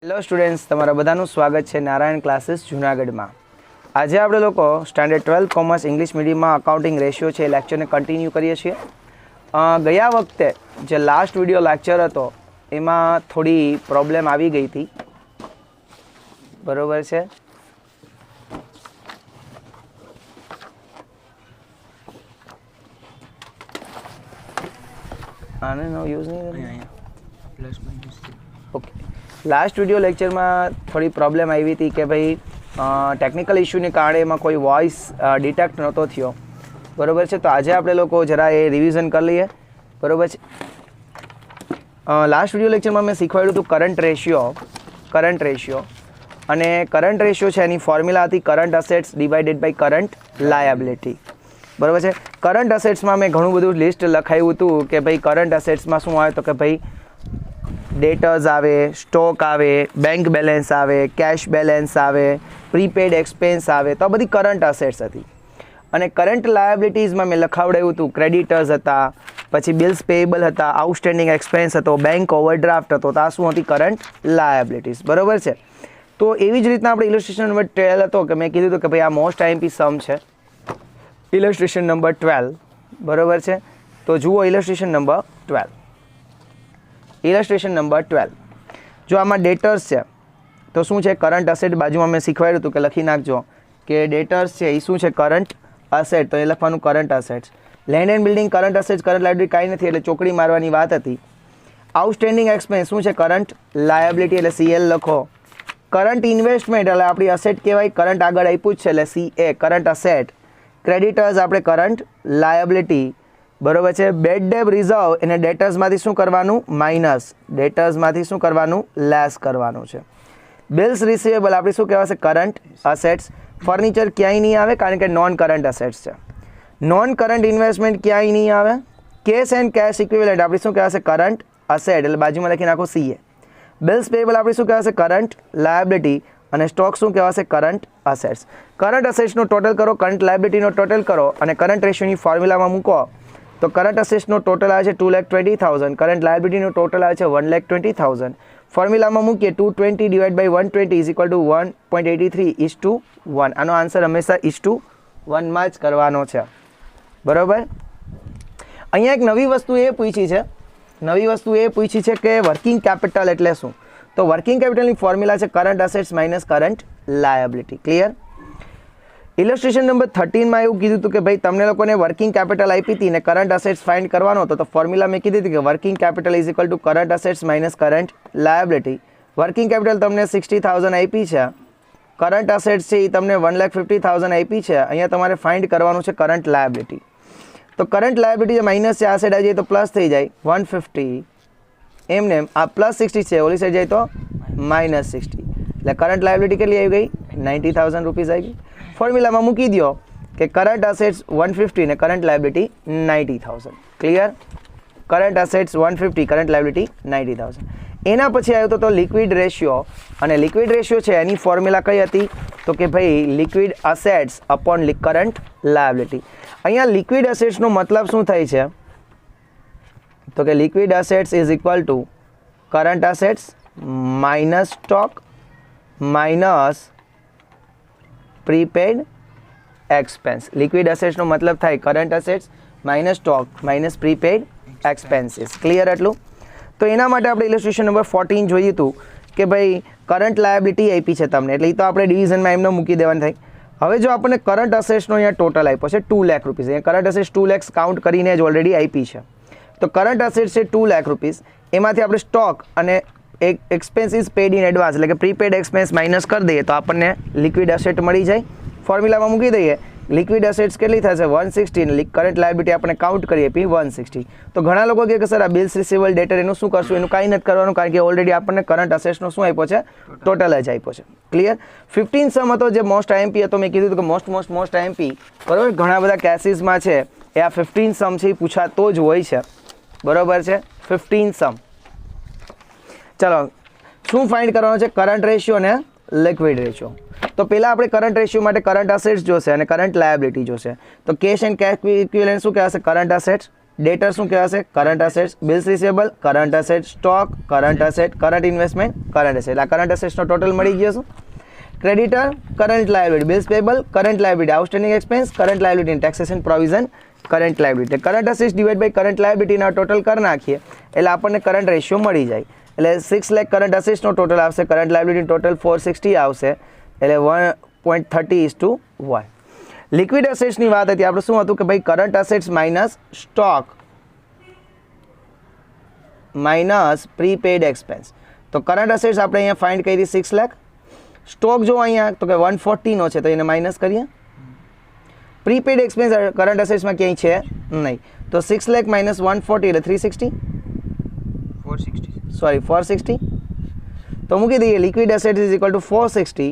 Hello students, તમારા બધાનું સ્વાગત છે નારાયણ ક્લાસીસ જૂનાગઢમાં. આજે આપણે લોકો સ્ટાન્ડર્ડ 12 કોમર્સ ઇંગ્લિશ મીડિયમમાં અકાઉન્ટિંગ રેશિયો છે એ લેક્ચરને કન્ટિન્યુ કરીએ છીએ. ગયા વખતે જે લાસ્ટ વિડીયો લેક્ચર હતો એમાં થોડી પ્રોબ્લેમ આવી ગઈ હતી, બરાબર છે. આને નો યુઝ નહીં ઓકે. લાસ્ટ વિડીયો લેક્ચરમાં થોડી પ્રોબ્લેમ આવી હતી કે ભાઈ ટેકનિકલ ઇશ્યુને કારણે એમાં કોઈ વોઇસ ડિટેક્ટ નહોતો થયો, બરાબર છે. તો આજે આપણે લોકો જરા એ રિવિઝન કરી લઈએ, બરાબર છે. લાસ્ટ વિડીયો લેક્ચરમાં મેં શીખવાડ્યું હતું કરંટ રેશિયો અને કરંટ રેશિયો છે એની ફોર્મ્યુલા હતી current assets divided by current liability, બરાબર છે. કરંટ અસેટ્સમાં મેં ઘણું બધું લિસ્ટ લખાયું હતું કે ભાઈ કરંટ અસેટ્સમાં શું આવે, તો કે ભાઈ ડેટર્સ આવે, સ્ટોક આવે, બેંક બેલેન્સ આવે, કેશ બેલેન્સ આવે, પ્રીપેડ એક્સપેન્સ આવે. તો આ બધી કરંટ અસેટ્સ હતી. અને કરંટ લાયબિલિટીઝમાં મેં લખાવડાવ્યું હતું ક્રેડિટર્સ હતા, પછી બિલ્સ પેએબલ હતા, આઉટસ્ટેન્ડિંગ એક્સપેન્સ હતો, બેંક ઓવરડ્રાફ્ટ હતો. તો આ શું હતી? કરંટ લાયબિલિટીઝ, બરાબર છે. તો એવી જ રીતના આપણે ઇલિસ્ટ્રેશન નંબર 12 હતો કે મેં કીધું હતું કે ભાઈ આ મોસ્ટ આઈએમપી સમ છે, ઇલિસ્ટ્રેશન નંબર 12, બરાબર છે. તો જુઓ ઇલિસ્ટ્રેશન નંબર 12. ઇલસ્ટ્રેશન નંબર 12. જો આમાં ડેટર્સ છે તો શું છે? Current asset. બાજુમાં મેં શીખવાડ્યું હતું કે લખી નાખજો કે ડેટર્સ છે એ શું છે? Current asset. તો એ લખવાનું current assets. Land and building current assets, current liability કાંઈ નથી એટલે ચોકડી મારવાની વાત હતી. આઉટસ્ટેન્ડિંગ એક્સપેન્સ શું છે? કરંટ લાયબિલિટી એટલે CL લખો. કરંટ ઇન્વેસ્ટમેન્ટ એટલે આપણી અસેટ કહેવાય, કરંટ આગળ આપ્યું જ છે એટલે CA કરંટ અસેટ. ક્રેડિટર્સ આપણે કરંટ લાયબિલિટી, બરાબર છે. બેડ ડેબ રિઝર્વ એને ડેટર્સમાંથી શું કરવાનું? માઇનસ. ડેટર્સમાંથી શું કરવાનું? લેસ કરવાનું છે. બિલ્સ રિસીવેબલ આપણી શું કહેવાશે? Current assets. ફર્નિચર ક્યાંય નહીં આવે કારણ કે નોન કરંટ અસેટ્સ છે. નોન કરંટ ઇન્વેસ્ટમેન્ટ ક્યાંય નહીં આવે. કેશ એન્ડ કેશ ઇક્વિવેલન્ટ આપણી શું કહેવાશે? કરંટ અસેટ એટલે બાજુમાં લખી નાખો CA. બિલ્સ પેએબલ આપણી શું કહેવાશે? Current liability. અને સ્ટોક શું કહેવાશે? Current assets. કરંટ અસેટ્સનો ટોટલ કરો, કરંટ લાયબિલિટીનો ટોટલ કરો અને કરંટ રેશિયોની ફોર્મ્યુલામાં મૂકો તો કરંટ અસેટ્સનો ટોટલ આવે છે 2,20,000, કરંટ લાયબિલિટીનો ટોટલ આવે છે 1,20,000. ફોર્મ્યુલામાં મૂકીએ 220 divide by 120 is equal to 1.83:1. આનો આન્સર હંમેશા 1:1 જ કરવાનો છે, બરાબર. અહીંયા એક નવી વસ્તુ એ પૂછી છે કે વર્કિંગ કેપિટલ એટલે શું? તો વર્કિંગ કેપિટલની ફોર્મ્યુલા છે current assets minus current liability. Clear? Illustration number 13માં એવું કીધું હતું કે ભાઈ તમને લોકોને વર્કિંગ કેપિટલ આપી હતી ને કરંટ અસેટ્સ ફાઇન્ડ કરવાનો હતો. તો ફોર્મ્યુલા મેં કીધી હતી કે working capital is equal to current assets minus current liability. Working capital તમને 60,000 આપી છે, કરંટ અસેટ્સ છે એ તમને 1,50,000 આપી છે. અહીંયા તમારે ફાઇન્ડ કરવાનું છે કરંટ લાયબિલિટી. તો કરંટ લાયબિલિટી માઇનસ છે, આ સાઈડ આવી જાય તો પ્લસ થઈ જાય 150. એમને આ +60 છે, ઓલી સાઈડ જાય તો -60 એટલે કરંટ લાયબિલિટી કેટલી આવી ગઈ? 90,000 રૂપીઝ આવી ગઈ. ફોર્મ્યુલામાં મૂકી દો કે કરંટ અસેટ્સ 150 ને current liability 90,000. Clear? Current assets 150, current liability 90,000. એના પછી આવ્યો તો લિક્વિડ રેશિયો. અને લિક્વિડ રેશિયો છે એની ફોર્મ્યુલા કઈ હતી? તો કે ભાઈ liquid assets upon current liability. અહીંયા લિક્વિડ અસેટ્સનો મતલબ શું થાય છે? તો કે liquid assets is equal to current assets minus stock minus prepaid expense. Liquid અસેટ્સનો મતલબ થાય current assets minus stock minus prepaid expenses. Clear એટલું? તો એના માટે આપણે ઇલસ્ટ્રેશન નંબર 14 જોયું હતું કે ભાઈ કરંટ લાયબિલિટી આપી છે તમને એટલે એ તો આપણે ડિવિઝનમાં એમને મૂકી દેવાનું થાય. હવે જો આપણને કરંટ અસેટ્સનો અહીંયા ટોટલ આપ્યો છે 2 લાખ રૂપીસ. અહીંયા કરંટ અસેટ્સ 2 લાખ કાઉન્ટ કરીને જ ઓલરેડી આપી છે. તો કરંટ અસેટ્સ છે 2 લાખ રૂપીસ. એમાંથી આપણે સ્ટોક અને એક્સપેન્સીસ પેડ ઇન એડવાન્સ એટલે કે પ્રીપેડ એક્સપેન્સ માઇનસ કરી દઈએ તો આપણને લિક્વિડ અસેટ મળી જાય. ફોર્મ્યુલામાં મૂકી દઈએ. લિક્વિડ અસેટ્સ કેટલી થશે? 160 અને કરંટ લાયબિલિટી આપણે કાઉન્ટ કરીએ 160. તો ઘણા લોકો કહે કે સર આ બિલ્સ રિસીવેબલ ડેટર એનું શું કરશું? એનું કાંઈ નથી કરવાનું કારણ કે ઓલરેડી આપણને કરંટ અસેટ્સનો શું આપ્યો છે? ટોટલ જ આપ્યો છે. ક્લિયર? 15 સમ હતો જે મોસ્ટ આઈએમપી હતો. મેં કીધું કે મોસ્ટ આઈએમપી, બરાબર. ઘણા બધા કેસીસમાં છે એ આ 15 સમ છે એ પૂછાતો જ હોય છે, બરાબર છે. 15 સમ. ચલો, શું ફાઇન્ડ કરવાનો છે? કરંટ રેશિયો અને લિક્વિડ રેશિયો. તો પહેલાં આપણે કરંટ રેશિયો માટે કરંટ અસેટ્સ જોશે અને કરંટ લાયબિલિટી જોશે. તો કેશ એન્ડ કેશ ઇક્વિવેલન્ટ શું કહેવાશે? કરંટ અસેટ્સ ડેટર શું કહેવાશે? Current assets. Bills receivable current asset. Stock current asset. Current investment current asset. એટલે આ કરંટ અસેટ્સનો ટોટલ મળી ગયો છે. Creditor current liability. Bills payable current liability. Outstanding expense current liability. Taxation provision current liability. Current assets divide by current લાયબિલિટીના total કરી નાખીએ એટલે આપણને કરંટ રેશિયો મળી જાય. એટલે 6 લાખ કરંટ અસેટ્સનો ટોટલ આવશે. કરંટ લાયબિલિટી ટોટલ 460 આવશે. એટલે 1.30:1. લિક્વિડ અસેટ્સની વાત હતી આપણે શું હતું કે ભાઈ current assets minus stock minus prepaid expense. તો કરંટ અસેટ્સ આપણે અહીંયા ફાઇન્ડ કરી 6 લાખ. સ્ટોક જો અહીંયા તો કે 140 છે તો એને માઇનસ કરીએ. પ્રીપેડ એક્સપેન્સ કરંટ અસેટ્સમાં ક્યાંય છે નહીં તો 6 લાખ માઇનસ 140 એટલે 360 460. તો મૂકી દઈએ liquid asset is equal two 460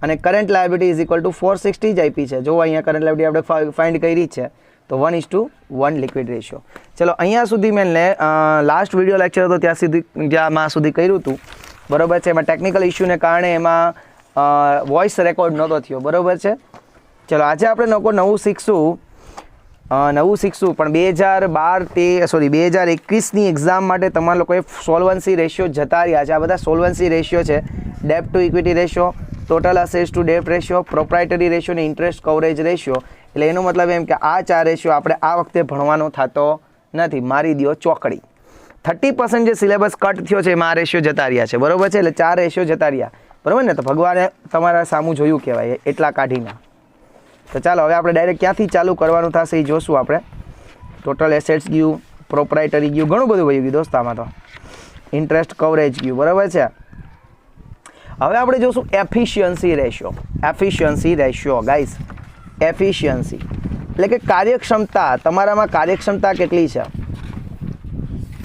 અને current liability is equal two 460 જ આપી છે. જો અહીંયા કરંટ લાયબિલિટી આપણે ફાઇન્ડ કરી છે તો 1:1 લિક્વિડ રેશિયો. ચલો અહીંયા સુધી મેં લાસ્ટ વિડીયો લેક્ચર હતો જ્યાં સુધી કર્યું હતું બરાબર છે. એમાં ટેકનિકલ ઇસ્યુને કારણે એમાં વોઇસ રેકોર્ડ નહોતો થયો બરાબર છે. ચલો આજે આપણે નવું શીખશું પણ 2021ની એક્ઝામ માટે તમારા લોકોએ સોલ્વન્સી રેશિયો જતા રહ્યા છે. આ બધા સોલ્વન્સી રેશિયો છે. ડેપ્ટ to equity ratio, total assets to ડેપ્ટ રેશિયો, પ્રોપ્રાઇટરી રેશિયો અને ઇન્ટરેસ્ટ કવરેજ રેશિયો. એટલે એનો મતલબ એમ કે આ 4 રેશિયો આપણે આ વખતે ભણવાનો થતો નથી. મારી દો ચોકડી. 30% જે સિલેબસ કટ થયો છે એમાં આ રેશિયો જતા રહ્યા છે બરાબર છે. એટલે 4 રેશિયો જતા રહ્યા બરાબર ને. તો ભગવાને તમારા સામું જોયું કહેવાય એટલા કાઢીને. તો ચાલો હવે આપણે ડાયરેક્ટ ક્યાંથી ચાલુ કરવાનું થશે એ જોશું આપણે. ટોટલ એસેટ્સ ગયું, પ્રોપ્રાઇટરી ગયું, ઘણું બધું ગયું દોસ્ત આમાં તો. ઇન્ટરેસ્ટ કવરેજ ગયું બરાબર છે. હવે આપણે જોશું efficiency ratio. Efficiency ratio guys, efficiency એટલે કે કાર્યક્ષમતા. તમારામાં કાર્યક્ષમતા કેટલી છે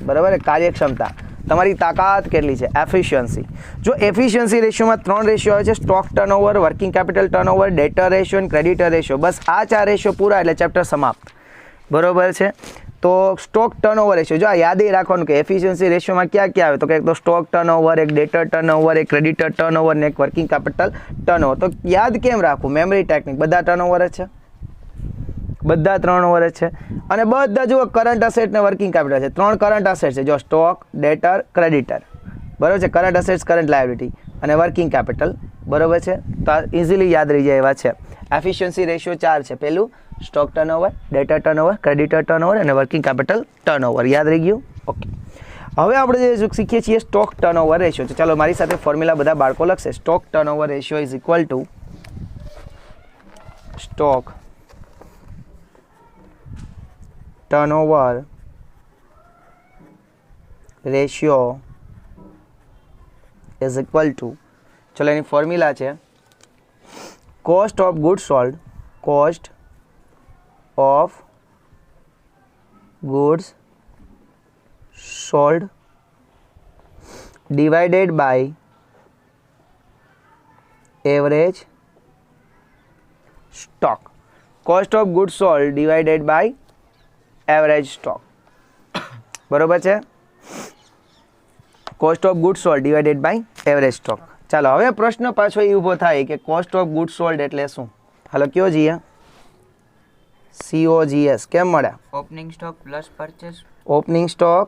બરાબર. કાર્યક્ષમતા તમારી તાકાત કેટલી છે એફિશિયન્સી. જો એફિશિયન્સી રેશિયોમાં 3 રેશિયો આવે છે. Stock turnover, working capital turnover, ડેટર ratio અને ક્રેડિટર રેશિયો. બસ આ 4 રેશિયો પૂરા એટલે ચેપ્ટર સમાપ્ત બરાબર છે. તો સ્ટોક ટર્નઓવર રેશિયો જો આ યાદ રાખવાનું કે એફિશિયન્સી રેશિયોમાં ક્યાં ક્યાં આવે તો કે એક તો સ્ટોક ટર્નઓવર, એક ડેટર ટર્નઓવર, એક ક્રેડિટર ટર્નઓવર ને એક વર્કિંગ કેપિટલ ટર્નઓવર. તો યાદ કેમ રાખવું? Memory technique. બધા ટર્નઓવર જ છે, બધા 3 ઓવર જ છે. અને બધા જુઓ કરંટ અસેટ ને વર્કિંગ કેપિટલ છે. 3 કરંટ અસેટ છે જો સ્ટોક, ડેટર, ક્રેડિટર બરાબર છે. કરંટ અસેટ્સ, કરંટ લાયબિલિટી અને વર્કિંગ કેપિટલ બરાબર છે. તો આ ઇઝીલી યાદ રહી જાય એવા છે. એફિશિયન્સી રેશિયો 4 છે. પહેલું stock turnover, debtor turnover, creditor turnover અને વર્કિંગ કેપિટલ ટર્નઓવર. યાદ રહી ગયું? ઓકે. હવે આપણે જે શીખીએ છીએ સ્ટોક ટર્નઓવર રેશિયો. તો ચાલો મારી સાથે ફોર્મ્યુલા બધા બાળકો લખશે. Stock turnover ratio is equal to stock turnover ratio is equal to, ચલો એની ફોર્મ્યુલા છે cost of goods sold, cost of goods sold divided by average stock. Cost of goods sold divided by average stock બરોબર છે. Cost of goods sold divided by average stock. ચાલો હવે પ્રશ્ન પાછો એ ઊભો થાય કે કોસ્ટ ઓફ ગુડ્સ સોલ્ડ એટલે શું? હાલો કયો જીએ? COGS કેમ મળ્યા? Opening stock plus purchase, opening stock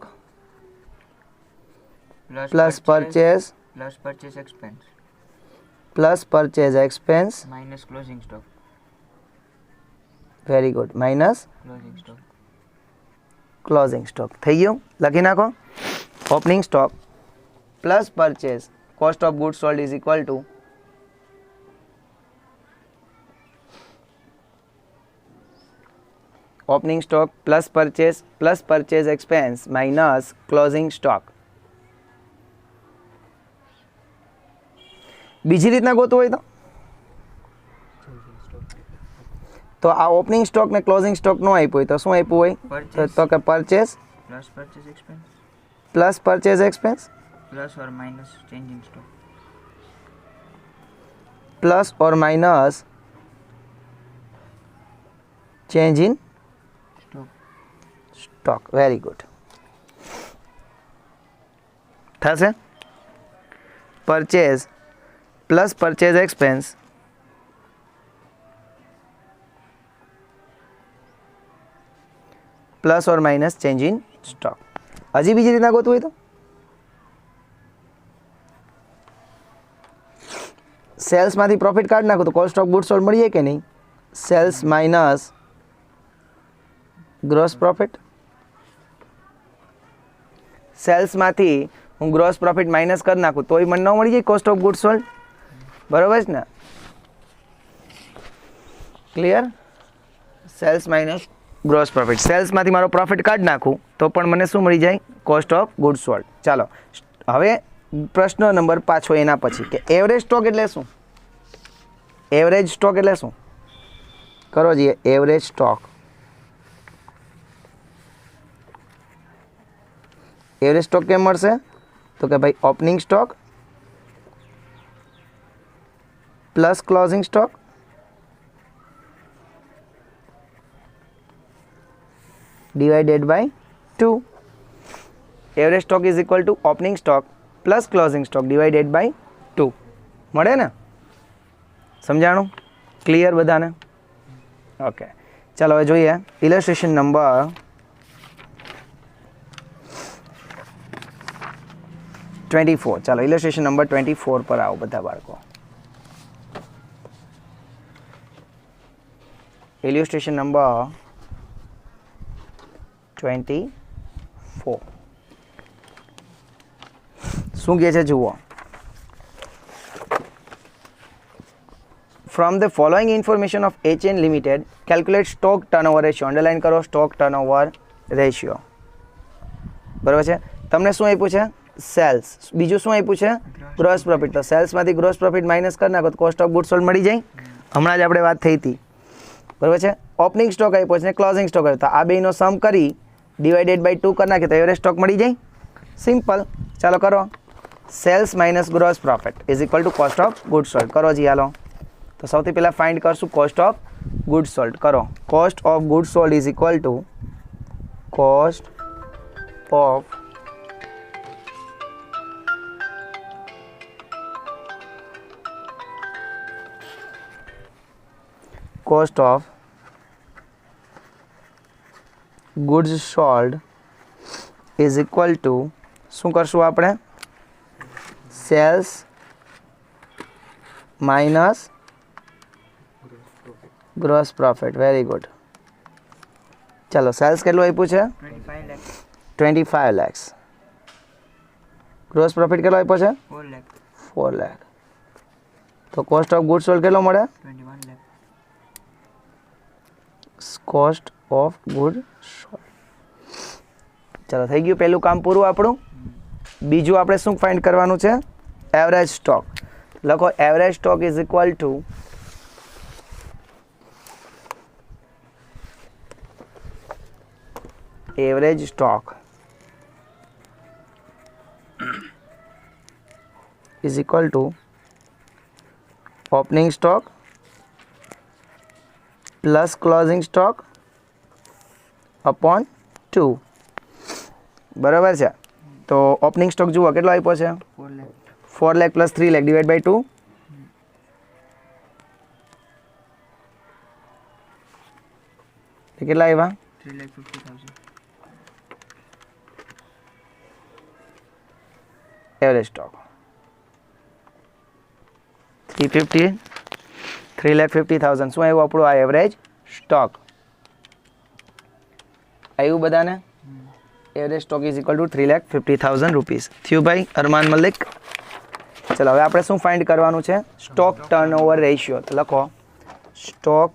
plus purchase expense plus purchase expense minus closing stock. Very good. Minus closing stock. Closing stock થઈ ગયું. લખી નાખો. Opening stock plus purchase cost of goods sold is equal to opening stock plus purchase expense minus closing stock. બીજી રીતના ગોતવું હોય તો આ opening stock ને ક્લોઝિંગ સ્ટોક નો આપ્યું હોય તો શું આપ્યું હોય? તો કે purchase plus purchase expense plus purchase expense plus or minus changing stock. Plus or minus change in stock. Very good. થશે purchase plus purchase expense plus or minus change in stock. હજી બીજી રીતના ગોતવું હોય તો સેલ્સમાંથી પ્રોફિટ કાઢી નાખો તો cost of good sold મળી જાય કે નહીં. Sales minus gross profit. સેલ્સમાંથી હું ગ્રોસ પ્રોફિટ માઇનસ કરી નાખું તોય મને ન મળી જાય કોસ્ટ ઓફ ગુડ સોલ્ડ. બરાબર છે ને? Clear? Sales minus gross profit. સેલ્સમાંથી મારો પ્રોફિટ કાઢી નાખું તો પણ મને શું મળી જાય? Cost of good sold. ચાલો હવે પ્રશ્ન નંબર પાછો એના પછી કે એવરેજ સ્ટોક એટલે શું? એવરેજ સ્ટોક એટલે શું? કરો જોઈએ એવરેજ સ્ટોક. એવરેજ સ્ટોક કેમ મળશે? તો કે ભાઈ opening stock plus closing stock divided by 2. Average stock is equal to opening stock plus closing stock divided by 2 મળે ને? સમજાણું? ક્લિયર બધાને? ઓકે ચાલો હવે જોઈએ ઇલસ્ટ્રેશન નંબર 24. ચાલો ઇલસ્ટ્રેશન નંબર 24 પર આવો બધા બાળકો. ઇલસ્ટ્રેશન નંબર 24 શું કહે છે જુઓ. From the following information of HN limited calculate stock turnover ratio. Underline કરો સ્ટોક ટર્નઓવર રેશિયો. બરાબર છે? તમને શું આપ્યું છે? સેલ્સ. બીજું શું આપ્યું છે? Gross profit. તો સેલ્સમાંથી ગ્રોસ પ્રોફિટ માઇનસ કરી નાખો તો કોસ્ટ ઓફ ગુડ સોલ્ડ મળી જાય. હમણાં જ આપણે વાત થઈ હતી. બરાબર છે? ઓપનિંગ સ્ટોક આપ્યો છે ને ક્લોઝિંગ સ્ટોક આપ્યો તો આ બેનો સમ કરી ડિવાઇડેડ બાય 2 કરી નાખીએ તો એવરેજ સ્ટોક મળી જાય. સિમ્પલ. ચાલો કરો. Sales minus gross profit is equal to cost of good sold. કરો જી હાલો. તો સૌથી પહેલાં ફાઇન્ડ કરશું કોસ્ટ ઓફ ગુડ સોલ્ડ. કરો. Cost of good sold is equal to cost of cost of goods sold is equal to શું કરશું આપણે? Sales minus gross profit. Very good. ચાલો સેલ્સ કેટલું આપ્યું છે? 25 lakhs. 25 lakhs. ગ્રોસ પ્રોફિટ કેટલો આપ્યો છે? 4 lakh. 4 લાખ. તો કોસ્ટ ઓફ ગુડ સોલ્ડ કેટલો મળે? 21 lakh. Cost of good sold. ચાલો થઈ ગયું પહેલું કામ પૂરું આપણું. બીજું આપણે શું ફાઇન્ડ કરવાનું છે? Average stock. લખો average stock is equal to average stock is equal to opening stock plus closing stock upon 2. બરાબર છે? તો ઓપનિંગ સ્ટોક જુઓ કેટલો આપ્યો છે? 4 lakh. 4 lakh plus 3 lakh divide by 2. કેટલા આવ્યા? 3,50,000. એવરેજ સ્ટોક 3,50,000 શું આવ્યું આપણું આ એવરેજ સ્ટોક? આવ્યું બધાને? Average stock is equal two 3,50,000 rupees. થયું ભાઈ અરમાન મલિક? ચલો હવે આપણે શું ફાઇન્ડ કરવાનું છે? Stock turnover ratio. તો લખો stock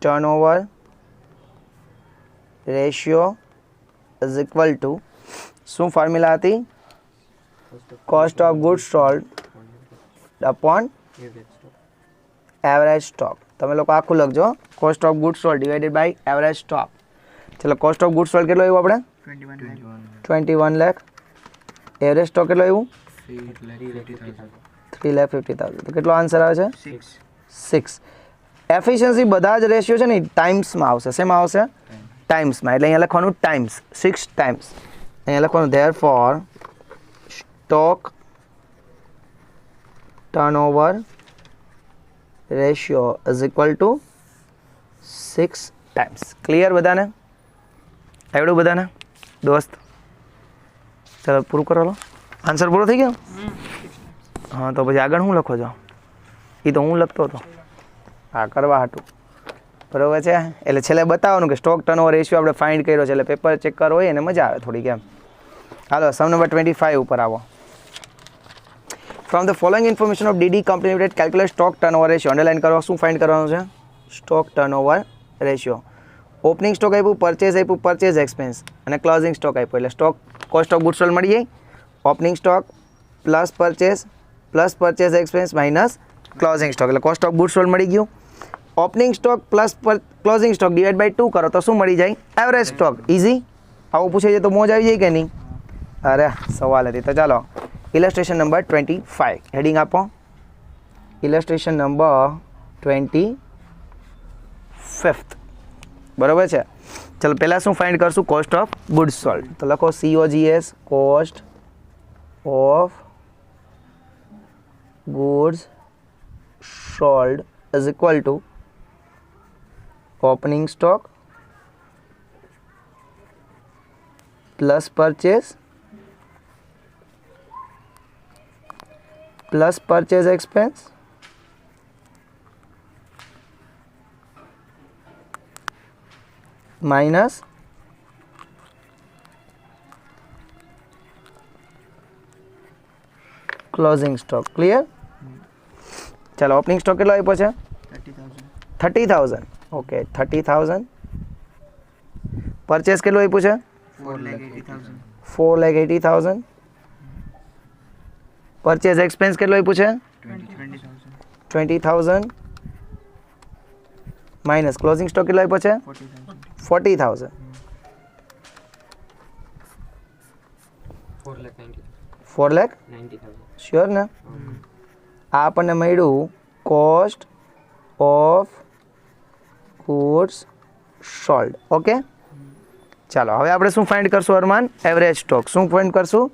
turnover ratio is equal to શું ફોર્મ્યુલા હતી? Cost of good sold upon average stock. તમે લોકો આખું લખજો. Cost of good sold divided by average stock. ચલો કોસ્ટ ઓફ ગુડ સોલ્ડ કેટલો આવ્યું આપણે? 21 લાખ. એવરેજ સ્ટોક કેટલો આવ્યું? 3,50,000. તો કેટલો આન્સર આવે છે? 6. એફિશિયન્સી બધા જ રેશિયો છે ને ટાઈમ્સમાં આવશે. શેમાં આવશે? ટાઈમ્સમાં. એટલે અહીંયા લખવાનું ટાઈમ્સ 6 ટાઈમ્સ. અહીંયા લખવાનું there four stock turnover ratio is equal two 6 times. Clear બધાને? આવડું બધાને દોસ્ત? ચાલો પૂરું કરો લો. આન્સર પૂરો થઈ ગયો? હા, તો પછી આગળ હું લખો છો? એ તો હું લખતો હતો. હા, કરવા હાટું. બરાબર છે. એટલે છેલ્લે બતાવવાનું કે સ્ટોક ટર્નઓવર રેશિયો આપણે ફાઇન્ડ કર્યો છે, એટલે પેપર ચેક કરો હોય અને મજા આવે થોડી કેમ. હાલો, સમ નંબર 25 ઉપર આવો. From the following information of DD company limited calculate stock turnover ratio. Underline કરો. શું ફાઇન્ડ કરવાનું છે? Stock turnover ratio. Opening stock આપ્યું, પરચેઝ એક્સપેન્સ અને ક્લોઝિંગ સ્ટોક આપ્યું. એટલે stock cost of goods sold મળી જાય. Opening stock plus purchase expense minus closing stock, એટલે કોસ્ટ ઓફ ગુડ્સ સોલ્ડ મળી ગયું. Opening stock plus closing stock divide by 2 કરો તો શું મળી જાય? Average stock. ઇઝી. આવું પૂછે છે તો મોજ આવી જાય કે નહીં? અરે સવાલ હતી. તો ચાલો ઇલસ્ટ્રેશન નંબર 25 હેડિંગ આપો. ઇલસ્ટ્રેશન નંબર 25. બરાબર છે. ચલો પહેલાં શું ફાઇન્ડ કરશું? Cost of goods sold. તો લખો COGS, cost of goods sold is equal to opening stock plus purchase expense minus closing stock. Clear? ચાલો ઓપનિંગ સ્ટોક કેટલો આપ્યો છે? 30,000. ઓકે, 30,000. પરચેસ કેટલું આપ્યું છે? 4,80,000. પરચેસ એક્સપેન્સ કેટલું આપ્યું છે? 20,000. માઇનસ ક્લોઝિંગ સ્ટોક કેટલો આપ્યો છે? 40,000. 4,90,000. શ્યોર ને? આ આપણને મળ્યું cost of goods sold. Okay, ચાલો હવે આપણે શું ફાઇન્ડ કરશું અરમાન? Average stock. શું ફાઇન્ડ કરશું?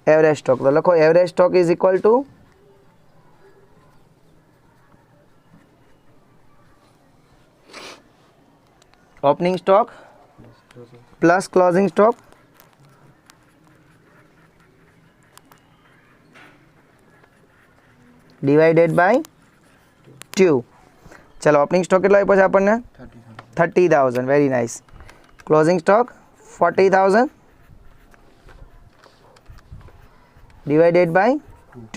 Average stock. તો લખો average stock is equal to opening stock plus closing stock divided by 2. ચલો ઓપનિંગ સ્ટોક કેટલો આપ્યો છે આપણને? 30,000. Very nice. Closing stock 40,000 divided by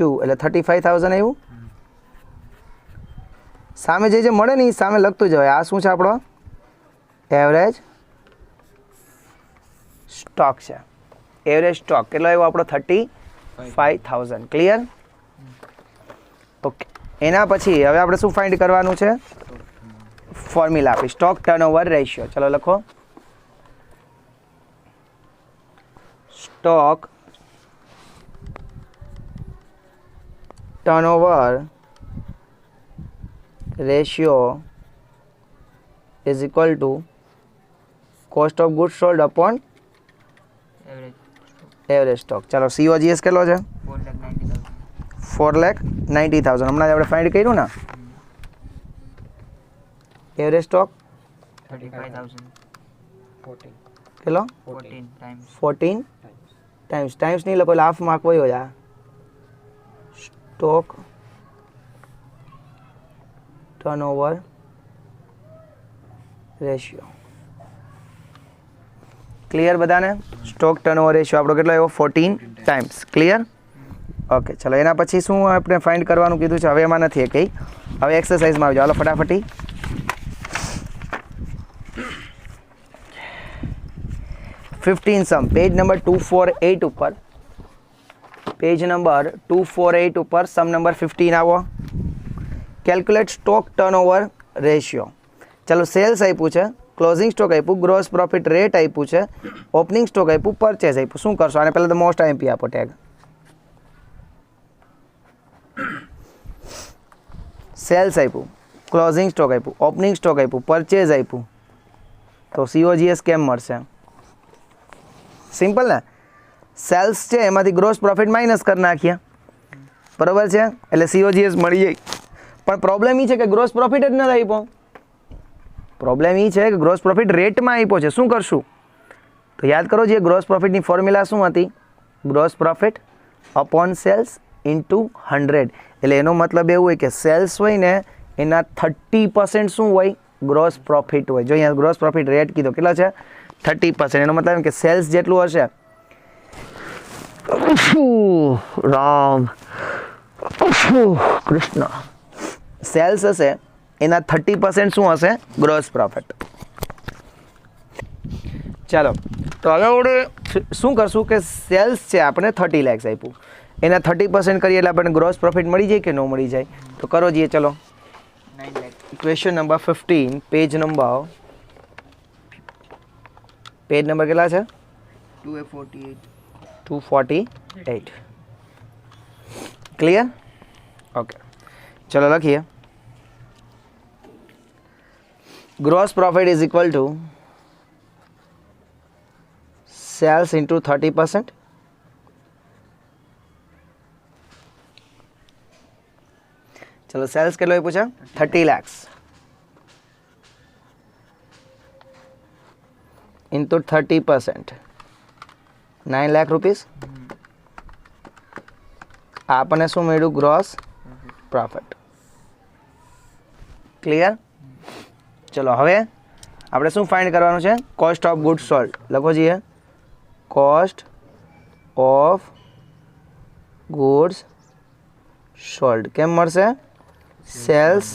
2 એટલે 35,000 આવ્યું. સામે જે મળે ને એ સામે લખતું જવાય. આ શું છે આપણો? એવરેજ સ્ટોક છે. એવરેજ સ્ટોક કેટલો આવ્યો આપણો? 35,000. ક્લિયર? ઓકે, એના પછી હવે આપણે શું ફાઇન્ડ કરવાનું છે? ફોર્મ્યુલા આપી સ્ટોક ટર્નઓવર રેશિયો. ચલો લખો stock turnover ratio is equal to cost of goods sold upon average stock. ચાલો COGS કેટલો છે? 4,90,000. હમણાં જ આપણે ફાઇન્ડ કર્યું ને. Average stock 35,000. કેટલો? 14 ટાઈમ્સ નહીં લખો એટલે હાફ માર્ક વયો જા. Stock turnover ratio. ક્લિયર બધાને? સ્ટોક ટર્નઓવર રેશિયો આપણો કેટલો આવ્યો? 14 ટાઈમ્સ. ક્લિયર? ઓકે, ચલો એના પછી શું આપણે ફાઇન્ડ કરવાનું કીધું છે? હવે એમાં નથી કંઈ. હવે એક્સરસાઇઝમાં આવજો. હાલો ફટાફટી. સમ પેજ નંબર 248 ઉપર. પેજ નંબર 248 ઉપર સમ નંબર 15 આવો. Calculate stock turnover ratio. ચાલો સેલ્સ આપ્યું છે, ક્લોઝિંગ સ્ટોક આપ્યું, ગ્રોસ પ્રોફિટ રેટ આપ્યું છે, ઓપનિંગ સ્ટોક આપ્યું, પરચેઝ આપ્યું. શું કરશો? આને પહેલાં તો મોસ્ટ આઈએમપી આપો ટેગ. સેલ્સ આપ્યું, ક્લોઝિંગ સ્ટોક આપ્યું, ઓપનિંગ સ્ટોક આપ્યું, પરચેઝ આપ્યું, તો COGS કેમ મળશે? સિમ્પલ ને. સેલ્સ છે એમાંથી ગ્રોસ પ્રોફિટ માઇનસ કરી નાખીએ, બરાબર છે, એટલે COGS મળી જાય. પણ પ્રોબ્લેમ એ છે કે ગ્રોસ પ્રોફિટ જ નથી આપ્યો. પ્રોબ્લેમ એ છે કે ગ્રોસ પ્રોફિટ રેટમાં આપ્યો છે, શું કરશું? તો યાદ કરો, જે ગ્રોસ પ્રોફિટની ફોર્મ્યુલા શું હતી? Gross profit upon sales into 100. એટલે એનો મતલબ એવું હોય કે સેલ્સ હોય ને એના 30% શું હોય? ગ્રોસ પ્રોફિટ હોય. જો અહીંયા ગ્રોસ પ્રોફિટ રેટ કીધો કેટલો છે? 30%. એનો મતલબ એમ કે સેલ્સ જેટલું હશે, રામ કૃષ્ણ, સેલ્સ હશે એના 30% શું હશે? Gross profit. ચાલો, તો હવે આપણે શું કરશું કે સેલ્સ છે આપણે 30 lakhs આપ્યું, એના 30% કરીએ એટલે આપણને ગ્રોસ પ્રોફિટ મળી જાય કે ન મળી જાય? તો કરો જઈએ. ચલો, 9 lakh. Question number 15, page number કેટલા છે? 248. 248. ક્લિયર? ઓકે, ચલો લખીએ. Gross profit is equal to sales into 30%. ચલો, સેલ્સ કેટલો આપ્યું છે? 30 lakhs ઇન્ટુ 30%, 9 lakh rupees. આપણને શું મળ્યું? Gross profit. ક્લિયર? ચલો, હવે આપણે શું ફાઇન્ડ કરવાનું છે? Cost of good sold. લખો જોઈએ, કોસ્ટ ઓફ ગુડ્સ સોલ્ડ કેમ મળશે? Sales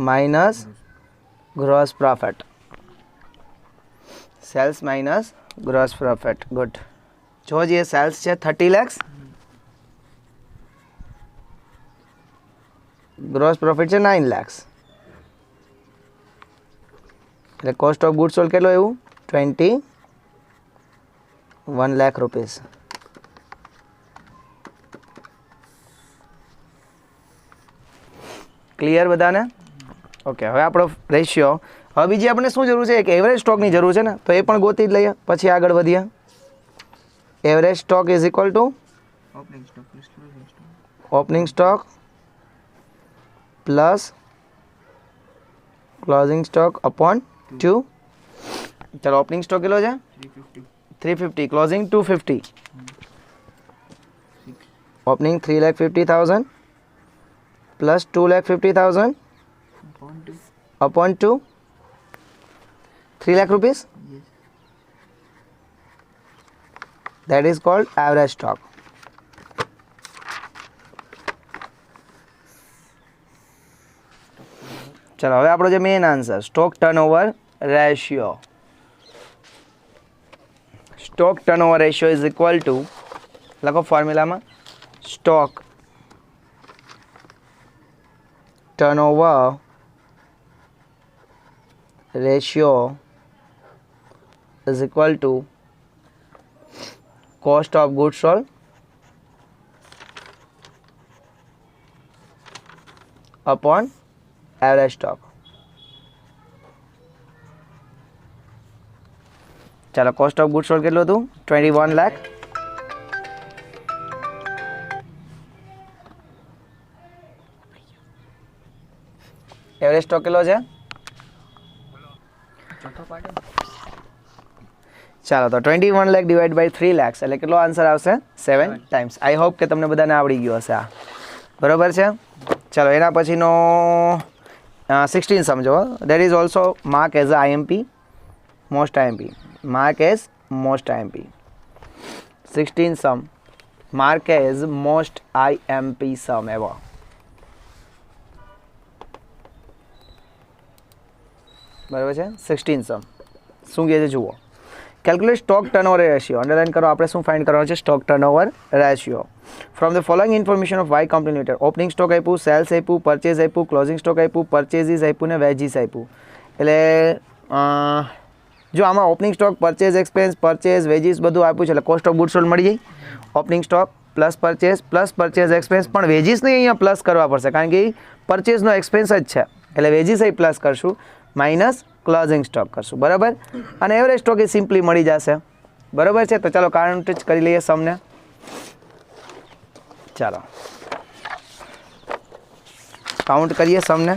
minus gross profit. Sales minus gross profit. Good. જો જે સેલ્સ છે 30 lakhs, ગ્રોસ પ્રોફિટ છે 9 lakhs, એટલે કોસ્ટ ઓફ ગુડ સોલ્ડ કેટલો એવું? 21 lakh rupees. ક્લિયર બધાને? ઓકે, હવે આપણો રેશિયો. હવે બીજી આપણે શું જરૂર છે? એક એવરેજ સ્ટોકની જરૂર છે ને, તો એ પણ ગોતી જ લઈએ, પછી આગળ વધીએ. Average stock is equal to Opening stock plus closing stock. Opening stock plus closing stock upon 2. ચલો, ઓપનિંગ સ્ટોક કેટલો છે? 350. 350, closing 250. Opening 3,50,000 plus 2,50,000 Upon 2. upon 2, 3 lakh rupees. Yes. That is called average stock. ચલો, હવે આપણો જે main answer, stock turnover ratio. Stock turnover ratio is equal to, લખો ફોર્મ્યુલામાં, stock turnover ratio is equal to cost of goods sold upon average stock. ચાલો, cost of good sold કેટલું હતું? 21 lakh. Average stock કેટલો છે? ચોથો પાર્ટ. ચાલો, તો 21 લાખ ડિવાઈડ બાય 3 lakhs એટલે કેટલો આન્સર આવશે? 7 ટાઈમ્સ. આઈ હોપ કે તમને બધાને આવડી ગયો હશે આ. બરોબર છે? ચાલો, એના પછીનો 16 સમજો. That is also mark as a IMP, most IMP. Mark as most IMP. 16 sum mark as most IMP sum એવો. બરાબર છે? 16 સમ શું કહે છે જુઓ. Calculate stock turnover ratio. Underline કરો, આપણે શું ફાઇન્ડ કરવાનું છે? Stock turnover ratio. From the following information of Y company limited. Opening stock આપ્યું, સેલ્સ આપ્યું, પરચેઝ આપ્યું, ક્લોઝિંગ સ્ટોક આપ્યું, પરચેઝીસ આપ્યું ને વેજીસ આપ્યું. એટલે જો આમાં opening stock, purchase expense, purchase, veggies બધું આપ્યું છે, એટલે કોસ્ટ ઓફ ગુડ સોલ્ડ મળી જાય. Opening stock plus purchase expense, પણ વેજીસને અહીંયા પ્લસ કરવા પડશે કારણ કે પરચેઝનો એક્સપેન્સ જ છે, એટલે વેજીસ અહીં પ્લસ કરશું, માઇનસ ક્લોઝિંગ સ્ટોક કરશું. બરાબર? અને એવરેજ સ્ટોક એ સિમ્પલી મળી જશે. બરાબર છે? તો ચાલો કાઉન્ટ જ કરી લઈએ સમને. ચાલો કાઉન્ટ કરીએ સમને.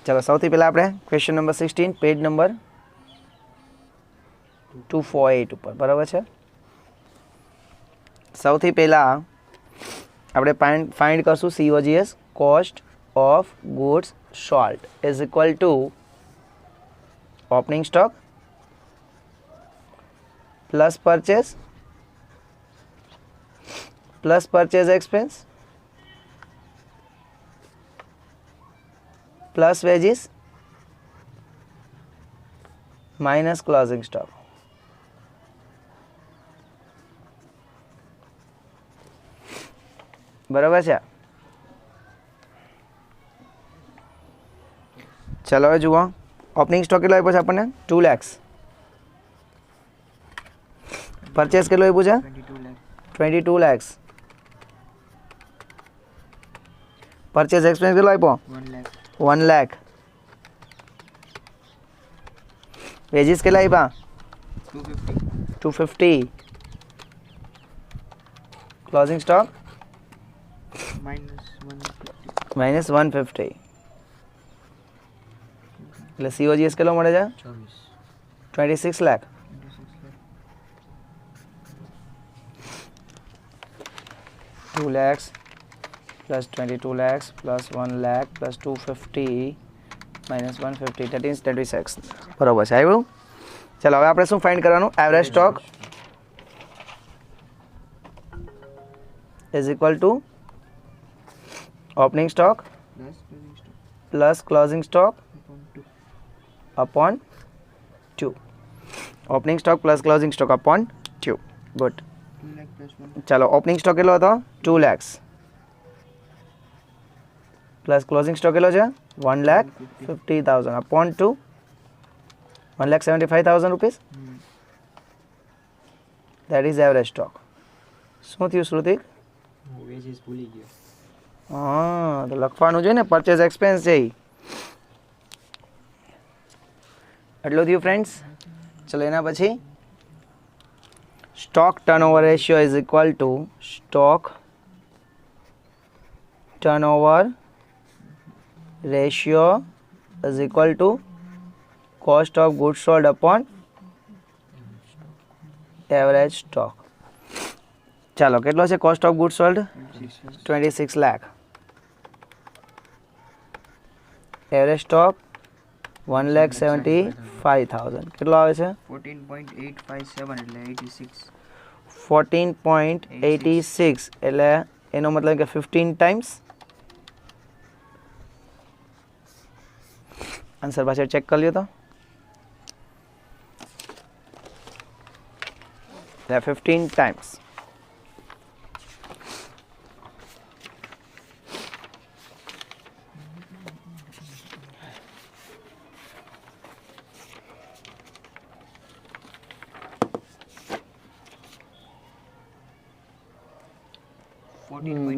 ચલો સૌથી પહેલાં આપણે ક્વેશ્ચન નંબર 16 પેજ નંબર 248 ઉપર બરાબર છે. સૌથી પહેલાં આપણે ફાઇન્ડ કરશું COGS cost of goods sold is equal to opening stock plus purchase expense plus veggies minus closing stock. બરાબર છે. ચલો હવે જુઓ ઓપનિંગ સ્ટોક કેટલો આપ્યો છે આપણને 2 lakhs. પરચેસ કેટલો આપ્યું છે 22 lakhs. પરચેસ એક્સપેન્સ કેટલો આપ્યો 1 lakh. વેજીસ કેટલા આપ્યા 250. Closing stock minus 150. એટલે COGS કેટલો મળે છે 26 lakh. $2 lakhs plus 22 lakhs plus 1 lakh plus 250 minus 150 that is 36. બરોબર છે આવ્યું. ચાલો હવે આપણે શું ફાઇન્ડ કરવાનું average stock is equal to opening stock plus closing stock upon 2. Opening stock plus closing stock upon 2. Good. ચાલો ઓપનિંગ સ્ટોક કેટલો હતો 2 lakhs પ્લસ ક્લોઝિંગ સ્ટોક કેટલો છે 1,50,000 upon 2 1,75,000 rupees. That is average stock. શું થયું શ્રુતિક હા તો લખવાનું જોઈએ ને પરચેઝ એક્સપેન્સ છે એટલું થયું ફ્રેન્ડ્સ. ચલો એના પછી stock turnover ratio is equal to stock turnover ratio is equal to cost of goods sold upon average stock. ચાલો કેટલો છે cost of goods sold 26 lakh. Average stock 1,75,000. કેટલો આવે છે 14.857 એટલે 86. 14.86 એટલે એનો મતલબ કે 15 ટાઈમ્સ. આન્સર પાછળ ચેક કરી લ્યો તો એટલે 15 ટાઈમ્સ.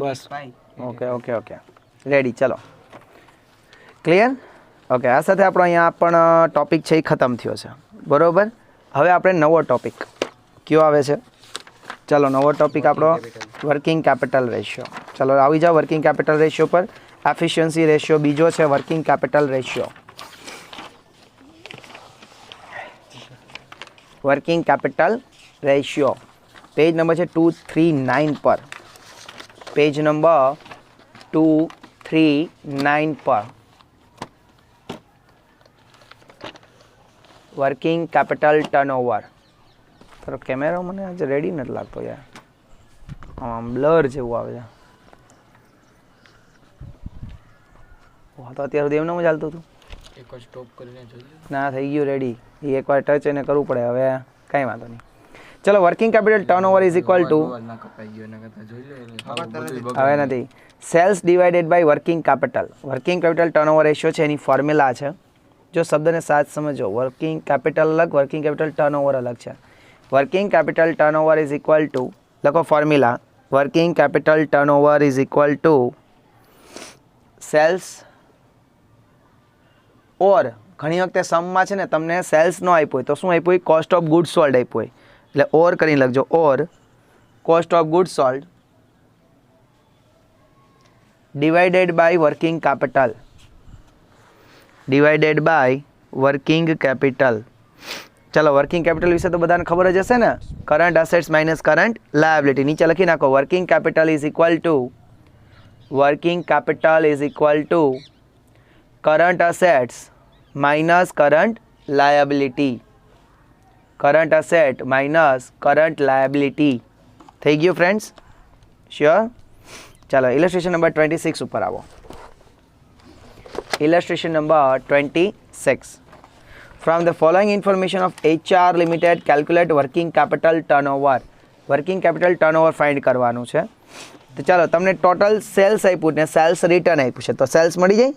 બસ ઓકે રેડી. ચલો ક્લિયર. ઓકે આ સાથે આપણો અહીંયા પણ ટોપિક છે એ ખતમ થયો છે બરાબર. હવે આપણે નવો ટોપિક કયો આવે છે ચાલો નવો ટોપિક આપણો વર્કિંગ કેપિટલ રેશિયો. ચાલો આવી જાઓ વર્કિંગ કેપિટલ રેશિયો પર. એફિશિયન્સી રેશિયો બીજો છે working capital ratio. Working capital ratio page number છે 239 પર. પેજ નંબર 239 પર વર્કિંગ કેપિટલ ટર્નઓવર. તારો કેમેરો મને આજે રેડી નથી લાગતો યાર, આમ બ્લર જેવું આવે છે. તો અત્યાર સુધી એમને ચાલતું હતું એકવાર સ્ટોપ કરીને જોઈએ. ના થઈ ગયું રેડી. એ એકવાર ટચ એને કરવું પડે. હવે કાંઈ વાંધો નહીં. ચલો working capital turnover is equal to હવે નથી sales divided by working capital. Working capital turnover ratio છે એની ફોર્મ્યુલા છે. જો શબ્દને સાથ સમજો વર્કિંગ કેપિટલ અલગ વર્કિંગ કેપિટલ ટર્નઓવર અલગ છે. Working capital turnover is equal to લખો formula working capital turnover is equal to sales or ઘણી વખતે સમમાં છે ને તમને સેલ્સ નો આપ્યો હોય તો શું આપ્યું હોય કોસ્ટ ઓફ ગુડ સોલ્ડ આપ્યું હોય એટલે ઓર કરીને લખજો or cost of good sold divided by working capital divided by working capital. ચલો વર્કિંગ કેપિટલ વિશે તો બધાને ખબર જ હશે ને, current assets minus current liability. નીચે લખી નાખો working capital is equal to current assets minus current liability. Current asset minus current liability. થઈ ગયું ફ્રેન્ડ્સ? શ્યોર? ચાલો ઇલસ્ટ્રેશન નંબર 26 ઉપર આવો. ઇલસ્ટ્રેશન number 26. From the following information of HR Limited, calculate working capital turnover. Working capital turnover find કરવાનું છે. તો ચાલો તમને ટોટલ સેલ્સ આપ્યું ને સેલ્સ રિટર્ન આપ્યું છે, તો સેલ્સ મળી જાય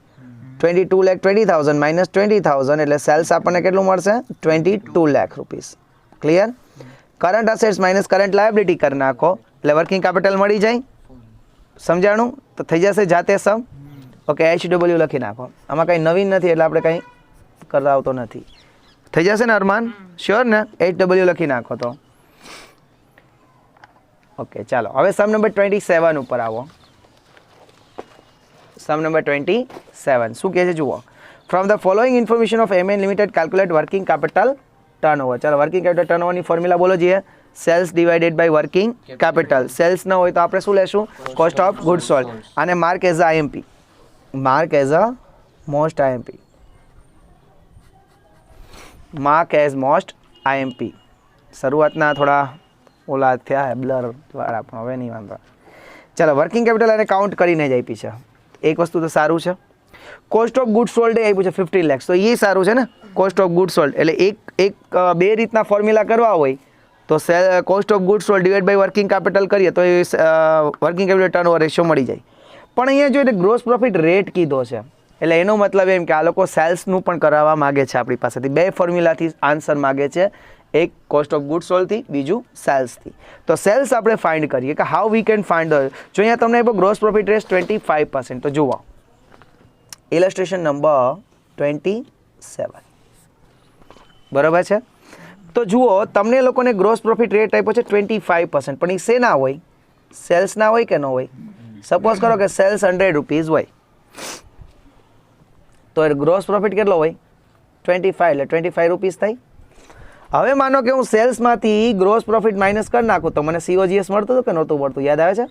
22,20,000 માઇનસ 20,000 એટલે સેલ્સ આપણને કેટલું મળશે? 22 lakh rupees. Clear? Current assets minus current liability કરી નાખો એટલે વર્કિંગ કેપિટલ મળી જાય. સમજાણું? તો થઈ જશે જાતે સમ. ઓકે, HW લખી નાખો. આમાં કંઈ નવીન નથી એટલે આપણે કંઈ કરતા આવતો નથી. થઈ જશે ને અરમાન? શ્યોર ને? HW લખી નાખો તો. ઓકે ચાલો હવે સમ નંબર 27 ઉપર આવો. સમ નંબર 27 શું કહે છે જુઓ. From the following information of MN limited calculate working capital turnover. ચાલો વર્કિંગ કેપિટલ ટર્નઓવરની ફોર્મ્યુલા બોલો જોઈએ. Sales divided by working capital. Sales ન હોય તો આપણે શું લેશું? Cost of goods sold. અને mark as a IMP. Mark as a most IMP. Mark as most IMP. શરૂઆતના થોડા ઓલા થયા બ્લર વાળા પણ હવે નહીં વાંધો. ચાલો વર્કિંગ કેપિટલ અને કાઉન્ટ કરીને જ આપી છે. એક વસ્તુ તો સારું છે, કોસ્ટ ઓફ ગુડ સોલ્ડ એ આપ્યું છે 15 લાખ, તો એ સારું છે ને. કોસ્ટ ઓફ ગુડ સોલ્ડ એટલે એક બે રીતના ફોર્મ્યુલા કરવા હોય તો cost of good sold divide by working capital કરીએ તો એ વર્કિંગ કેપિટલ ટર્નઓવર રેશિયો મળી જાય. પણ અહીંયા જો એટલે ગ્રોસ પ્રોફિટ રેટ કીધો છે એટલે એનો મતલબ એમ કે આ લોકો સેલ્સનું પણ કરાવવા માગે છે આપણી પાસેથી. બે ફોર્મ્યુલાથી આન્સર માગે છે, એક કોસ્ટ ઓફ ગુડ સોલ્ડથી, બીજું સેલ્સથી. તો સેલ્સ આપણે ફાઇન્ડ કરીએ કે હાઉ વી કેન ફાઇન્ડ. જો અહીંયા તમને આપ્યો ગ્રોસ પ્રોફિટ રેટ 25%. તો જુઓ ઇલસ્ટ્રેશન નંબર 27 બરાબર છે. તો જુઓ તમને લોકોને ગ્રોસ પ્રોફિટ રેટ આપ્યો છે 25%, પણ એ શેના હોય? સેલ્સના હોય કે ન હોય? સપોઝ કરો કે સેલ્સ 100 રૂપીઝ હોય તો ગ્રોસ પ્રોફિટ કેટલો હોય? 25 એટલે 25 રૂપીઝ થાય. હવે માનો કે હું સેલ્સમાંથી ગ્રોસ પ્રોફિટ માઇનસ કરી નાખું તો મને COGS મળતું હતું કે નહોતું મળતું? યાદ આવે છે?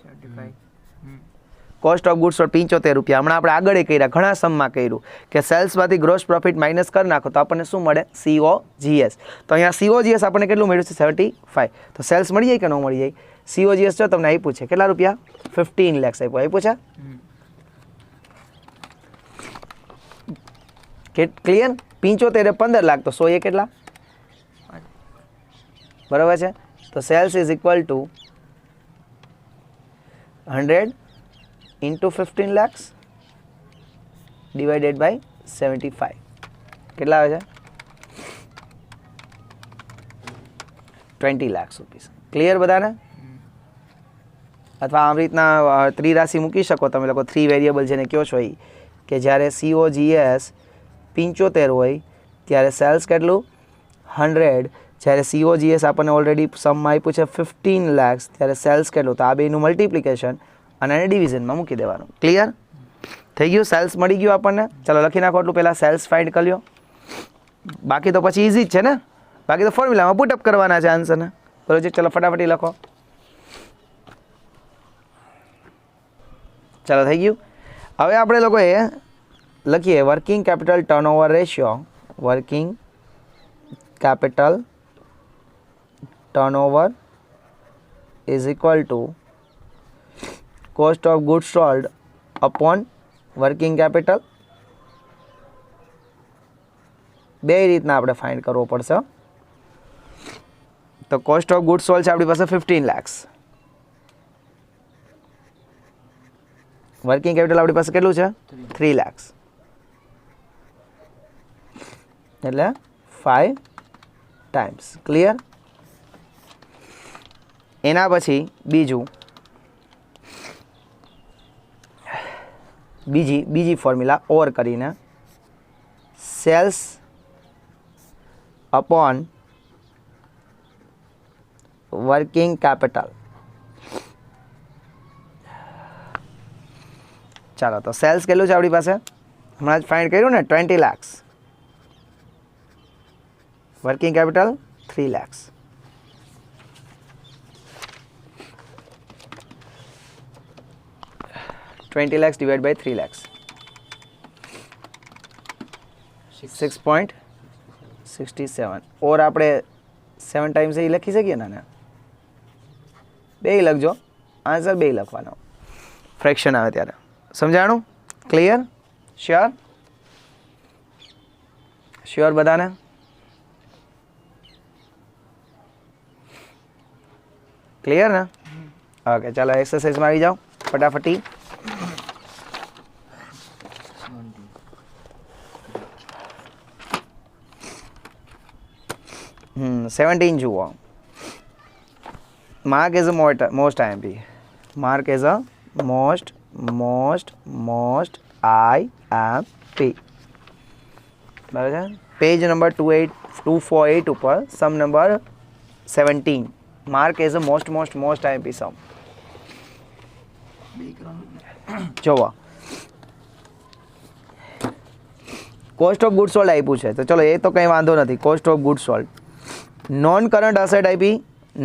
કોસ્ટ ઓફ ગુડ્સ 75 રૂપિયા. હમણાં આપણે આગળ કર્યા, ઘણા સમમાં કર્યું કે સેલ્સમાંથી ગ્રોસ પ્રોફિટ માઇનસ કરી નાખો તો આપણને શું મળે? COGS. તો અહીંયા COGS આપણને કેટલું મળ્યું છે? 75. તો સેલ્સ મળી જાય કે ન મળી જાય? COGS જો તમને આપ્યું છે કેટલા રૂપિયા? 15 lakhs આપ્યું છે. ક્લિયર? 75 એ 15 લાખ તો 100 એ કેટલા? બરાબર છે. તો sales is equal to 100 into 15 lakhs divided by 75. કેટલા આવે છે? 20 lakhs રૂપીસ. ક્લિયર બધાને? અથવા આવી રીતના ત્રિરાશિ મૂકી શકો તમે લોકો, 3 વેરિયેબલ જેને કહો છો એ, કે જ્યારે COGS 75 હોય ત્યારે સેલ્સ કેટલું? 100. જ્યારે COGS આપણને ઓલરેડી સમમાં આપ્યું છે 15 lakhs ત્યારે સેલ્સ કેટલું? તો આ બેનું મલ્ટિપ્લિકેશન અને એને ડિવિઝનમાં મૂકી દેવાનું. ક્લિયર? થઈ ગયું? સેલ્સ મળી ગયું આપણને. ચાલો લખી નાખો એટલું પહેલાં સેલ્સ ફાઇન્ડ કરી લો. બાકી તો પછી ઇઝી જ છે ને, બાકી તો ફોર્મ્યુલામાં પુટઅપ કરવાના છે આન્સરને. બરોબર છે? ચાલો ફટાફટી લખો. ચાલો થઈ ગયું. હવે આપણે લોકોએ લખીએ working capital turnover ratio. Working capital turnover is equal to cost of goods sold upon working capital. બે રીતના આપણે ફાઇન્ડ કરવો પડશે. તો કોસ્ટ ઓફ ગુડ્સ સોલ્ડ છે આપણી પાસે 15 lakhs. વર્કિંગ કેપિટલ આપણી પાસે કેટલું છે? 3 lakhs. એટલે 5 times. ક્લિયર? એના પછી બીજી ફોર્મ્યુલા ઓર કરીને સેલ્સ અપોન વર્કિંગ કેપિટલ. ચાલો તો સેલ્સ કેટલું છે આપણી પાસે? હમણાં જ ફાઇન્ડ કર્યું ને 20 lakhs, working capital 3 lakhs. $20 divided by 3 lakhs, 6.67. और આપણે 7 times એ લખી શકીએ ને, બે લખજો, આન્સર બે લખવાનો, ફ્રેક્શન આવે ત્યારે. સમજાણું? ક્લિયર? શ્યોર? શ્યોર બધાને? ક્લિયર ને? ઓકે, ચાલો એક્સરસાઇઝમાં આવી જાઓ ફટાફટી. 17 જુઓ. Mark as a most IMP. Mark as a most IMP. બરાબર છે? પેજ નંબર 248 ઉપર sum number 17. Mark as a most IMP sum. જોવો, કોસ્ટ ઓફ ગુડ સોલ્ડ આપ્યું છે, તો ચલો એ તો કંઈ વાંધો નથી. Cost of good sold, non current asset આપી,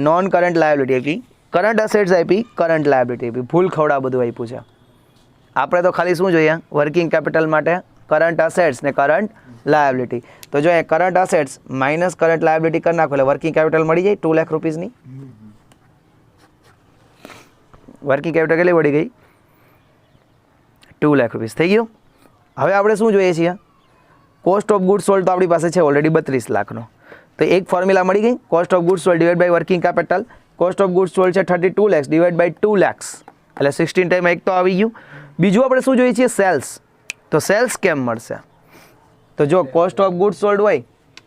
નોન કરંટ લાયબિલિટી આપી, કરંટ અસેટ્સ આપી, કરંટ લાયબિલિટી આપી, ભૂલ ખવડા બધું આપ્યું છે. આપણે તો ખાલી શું જોઈએ? વર્કિંગ કેપિટલ માટે કરંટ અસેટ્સ ને કરંટ લાયબિલિટી. તો જો એ current assets minus current liability કરી નાખો એટલે વર્કિંગ કેપિટલ મળી જાય 2 લાખ રૂપીસની. વર્કિંગ કેપિટલ કેટલી મળી ગઈ? 2 લાખ રૂપીસ થઈ ગયું. હવે આપણે શું જોઈએ છીએ? કોસ્ટ ઓફ ગુડ સોલ્ડ તો આપણી પાસે છે ઓલરેડી 32 લાખનો. તો એક ફોર્મ્યુલા મળી ગઈ, cost of good sold divide by working capital. Cost of good sold છે 32 lakhs ડિવાઇડ બાય 2 lakhs એટલે 16 ટાઈમ એક તો આવી ગયું. બીજું આપણે શું જોઈએ છીએ? સેલ્સ. તો સેલ્સ કેમ મળશે? તો જો કોસ્ટ ઓફ ગુડ સોલ્ડ હોય,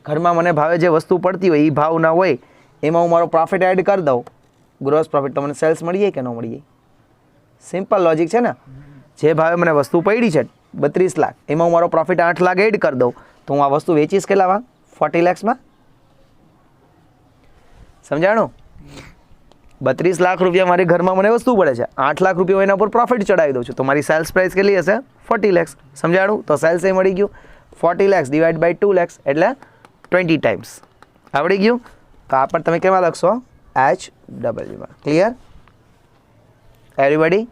ઘરમાં મને ભાવે જે વસ્તુ પડતી હોય એ ભાવ ના હોય, એમાં હું મારો પ્રોફિટ એડ કરી દઉં, ગ્રોસ પ્રોફિટ, તો મને સેલ્સ મળી જાય કે ન મળી જાય? સિમ્પલ લોજિક છે ને. જે ભાવે મને વસ્તુ પડી છે 32 લાખ, એમાં હું મારો પ્રોફિટ 8 લાખ એડ કરી દઉં, તો હું આ વસ્તુ વેચીશ કેટલામાં? 40 lakhsમાં. સમજાણું? 32 લાખ રૂપિયા મારી ઘરમાં મને વસ્તુ પડે છે, 8 લાખ રૂપિયા એના પર પ્રોફિટ ચડાવી દઉં છું, તો મારી સેલ્સ પ્રાઇસ કેટલી હશે? 40 lakhs. સમજાણું? તો સેલ્સ એ મળી ગયું. 40 lakhs ડિવાઇડ બાય 2 lakhs એટલે 20 times. આવડી ગયું? તો આ પણ તમે કેમાં લખશો? HWમાં. ક્લિયર? એવરીબડી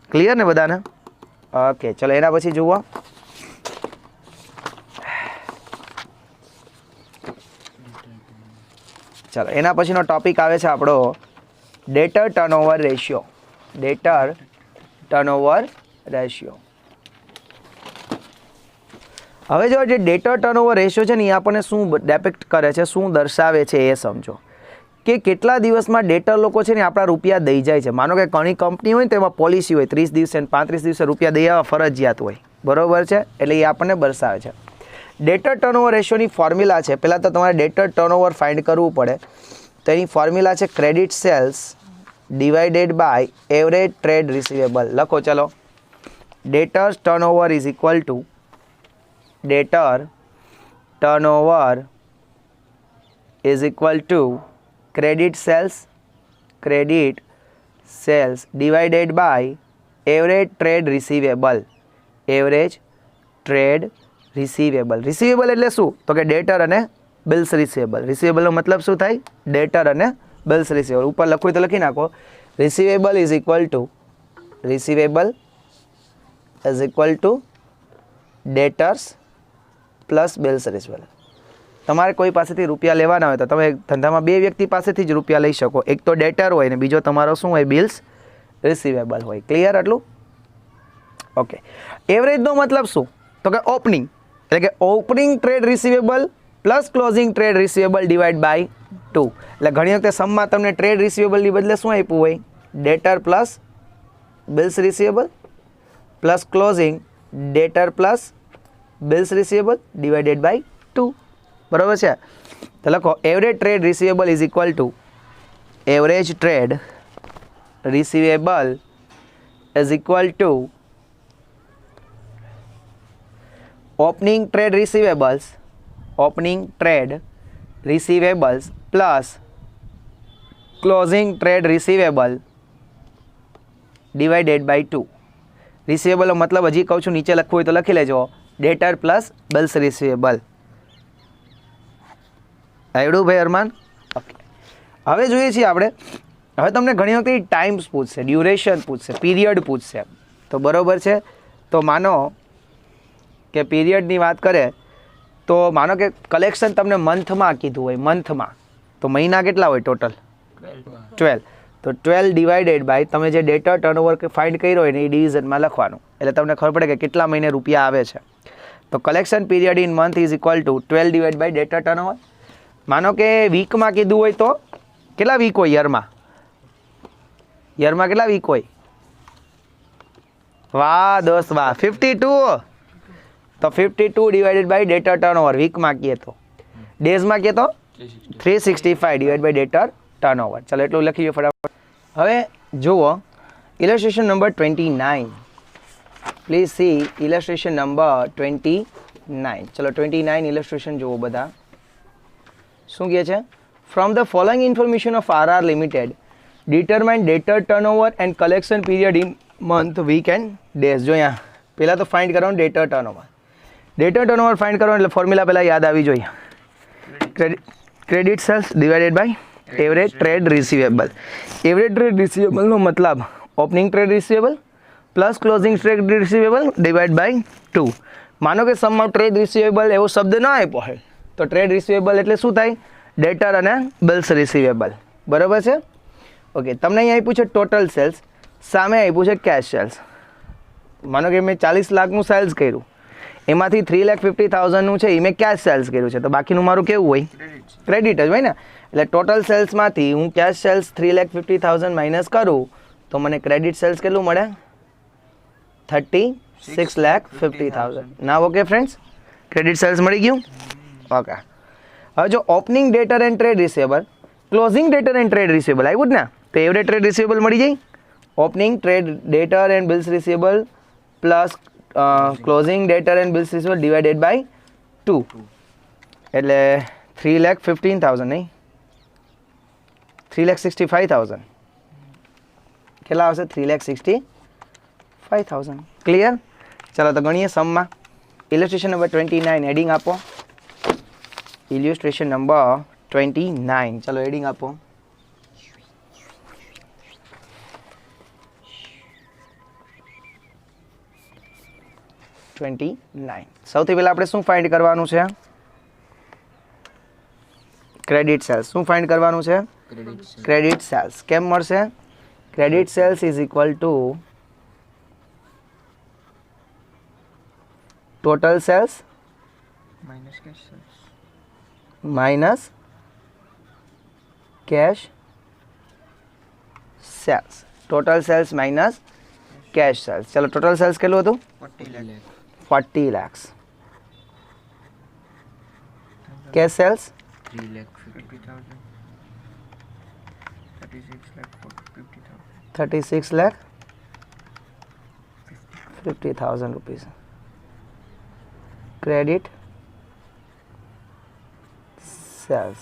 ક્લિયર ને બધાને? ઓકે, ચલો એના પછી જુઓ. ચાલો એના પછીનો ટોપિક આવે છે આપણો ડેટર ટર્નઓવર રેશિયો. ડેટર turnover ratio. હવે જો જે ડેટર ટર્નઓવર રેશિયો છે ને એ આપણને શું ડેપિક્ટ કરે છે, શું દર્શાવે છે એ સમજો. કે કેટલા દિવસમાં ડેટર લોકો છે ને આપણા રૂપિયા દઈ જાય છે. માનો કે ઘણી કંપની હોય ને તો એમાં પોલિસી હોય 30 દિવસે 35 દિવસે રૂપિયા દઈ આવવા ફરજિયાત હોય, બરોબર છે? એટલે એ આપણને દર્શાવે છે. ડેટર ટર્નઓવર રેશિયોની ફોર્મ્યુલા છે, પહેલાં તો તમારે ડેટર ટર્નઓવર ફાઇન્ડ કરવું પડે. તો એની ફોર્મ્યુલા છે credit sales divided by average trade receivable. લખો ચલો. Debtors turnover is equal to debtor turnover is equal to credit sales divided by average trade receivable. Average trade receivable. Receivable એટલે શું? તો કે ડેટર અને બિલ્સ રિસીવેબલ. રિસીવેબલનો મતલબ શું થાય? ડેટર અને બિલ્સ રિસીવેબલ. ઉપર લખવું તો લખી નાખો. Receivable is equal two ડેટર્સ plus bills receivable. તમારે કોઈ પાસેથી રૂપિયા લેવાના હોય તો તમે ધંધામાં બે વ્યક્તિ પાસેથી જ રૂપિયા લઈ શકો. એક તો ડેટર હોય ને બીજો તમારો શું હોય? બિલ્સ રિસીવેબલ હોય. ક્લિયર આટલું? ઓકે. એવરેજનો મતલબ શું? તો કે ઓપનિંગ, એટલે કે opening trade receivable plus closing trade receivable divide by 2. એટલે ઘણી વખતે સમમાં તમને ટ્રેડ રિસીવેબલની બદલે શું આપ્યું હોય? Debtor plus bills receivable plus closing debtor plus bills receivable divided by 2. બરાબર છે? તો લખો average trade receivable is equal to average trade receivable is equal to opening trade receivables plus closing trade receivable divided by 2. રિસીવેબલનો મતલબ હજી કહું છું, નીચે લખવું હોય તો લખી લેજો, ડેટર પ્લસ બિલ્સ રિસીવેબલ. આવડું ભાઈ અરમાન? ઓકે, હવે જોઈએ છીએ આપણે. હવે તમને ઘણી વખત ટાઈમ્સ પૂછશે, ડ્યુરેશન પૂછશે, પીરિયડ પૂછશે. તો બરાબર છે, તો માનો કે પીરિયડની વાત કરે તો માનો કે કલેક્શન તમને મંથમાં કીધું હોય, મંથમાં, તો મહિના કેટલા હોય ટોટલ? 12. તો 12 ડિવાઇડેડ બાય તમે જે ડેટા ટર્નઓવર ફાઇન્ડ કર્યો હોય ને એ ડિવિઝનમાં લખવાનું, એટલે તમને ખબર પડે કે કેટલા મહિને રૂપિયા આવે છે. તો collection period in month is equal to 12 divide by data turnover. માનો કે વીકમાં કીધું હોય તો કેટલા વીક હોય યરમાં? યરમાં કેટલા વીક હોય? વાહ દોસ્ત વાહ, 52. તો 52 ડિવાઇડેડ બાય ડેટા ટર્નઓવર, વીકમાં કહીએ તો. ડેઝમાં કહીએ તો 365 ડિવાઇડ બાય ડેટા ટર્નઓવર. ચાલો એટલું લખી લો ફટાફટ. હવે જુઓ illustration number 29. Please see illustration number 29. ચલો 29 ઇલસ્ટ્રેશન જુઓ બધા. શું કહે છે? From the following information of RR limited determine debtor turnover and collection period in month, week and days. જો અહીંયા પહેલાં તો ફાઇન્ડ કરવાનું debtor turnover. Debtor turnover find કરવાનું એટલે ફોર્મ્યુલા પહેલાં યાદ આવી જોઈએ. Credit sales divided by average trade receivable. Average trade રિસીવેબલનો મતલબ opening trade receivable plus closing trade receivable divide by 2. માનો કે સમમાં ટ્રેડ રિસીવેબલ એવો શબ્દ ના આપ્યો હોય તો ટ્રેડ રિસીવેબલ એટલે શું થાય? ડેટર અને બિલ્સ રિસીવેબલ. બરાબર છે? ઓકે, તમને અહીં આપ્યું છે ટોટલ સેલ્સ, સામે આપ્યું છે કેશ સેલ્સ. માનો કે મેં 40 લાખનું સેલ્સ કર્યું, એમાંથી 3,50,000નું છે એ મેં કેશ સેલ્સ કર્યું છે, તો બાકીનું મારું કેવું હોય? ક્રેડિટ જ હોય ને. એટલે ટોટલ સેલ્સમાંથી હું કેશ સેલ્સ 3,50,000 માઇનસ કરું તો મને ક્રેડિટ સેલ્સ કેટલું મળે? 36,50,000. ના ઓકે ફ્રેન્ડ્સ, ક્રેડિટ સેલ્સ મળી ગયું. ઓકે, હવે જો opening debtor and trade receivable, closing debtor and trade receivable આવ્યું જ ને, તો એવરેજ ટ્રેડ રિસીવેબલ મળી જાય. Opening trade debtor and bills receivable plus closing debtor and bills receivable divided by 2, એટલે 3,15,000 નહીં, 3,65,000. કેટલા આવશે? 3,65,000. ક્લિયર? ચાલો તો ગણીએ સમમાં. ઇલસ્ટ્રેશન નંબર 29 હેડિંગ આપો. ઇલ્યુસ્ટ્રેશન નંબર 29, ચાલો હેડિંગ આપો. સૌથી પહેલાં આપણે શું ફાઇન્ડ કરવાનું છે? Credit cells. શું ફાઇન્ડ કરવાનું છે? Credit sales. કેમ મળશે? Credit sales is equal to total sales minus cash sales. Total sales minus cash sales. ચલો ટોટલ સેલ્સ કેટલું હતું? 40 lakhs. Cash sales 36,50,000 rupees. Credit sales.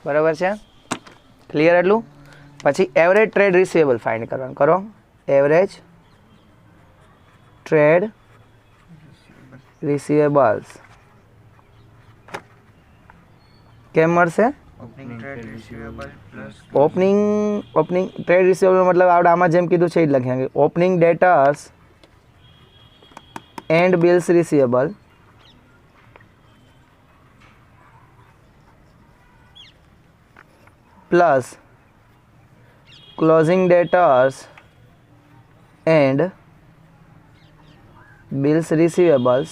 બરાબર છે? ક્લિયર એટલું? પછી એવરેજ ટ્રેડ રિસીવેબલ ફાઇન્ડ કરવાનું. કરો એવરેજ ટ્રેડ રિસીવેબલ્સ. કેમ મળશે? ઓપનિંગ ટ્રેડ રિસીવેબલ મતલબ આપણે આમાં જેમ કીધું છે એ જ લખ્યા. Opening ડેટર્સ and bills receivable plus closing ડેટર્સ and bills receivables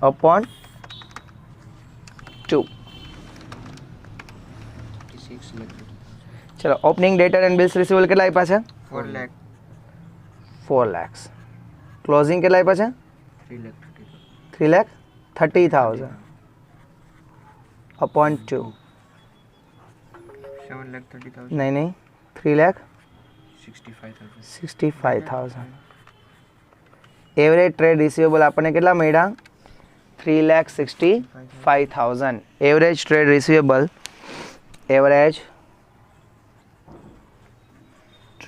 upon 2. ચલો opening debtor and bills receivable કેટલા આપ્યા છે? 4 lakhs. ક્લોઝિંગ કેટલા આપ્યા છે? 3,30,000 upon 2. 7,30,000. નહીં 3,65,000. એવરેજ ટ્રેડ રિસીવેબલ આપણને કેટલા મળ્યા? 3,65,000. Average trade receivable, average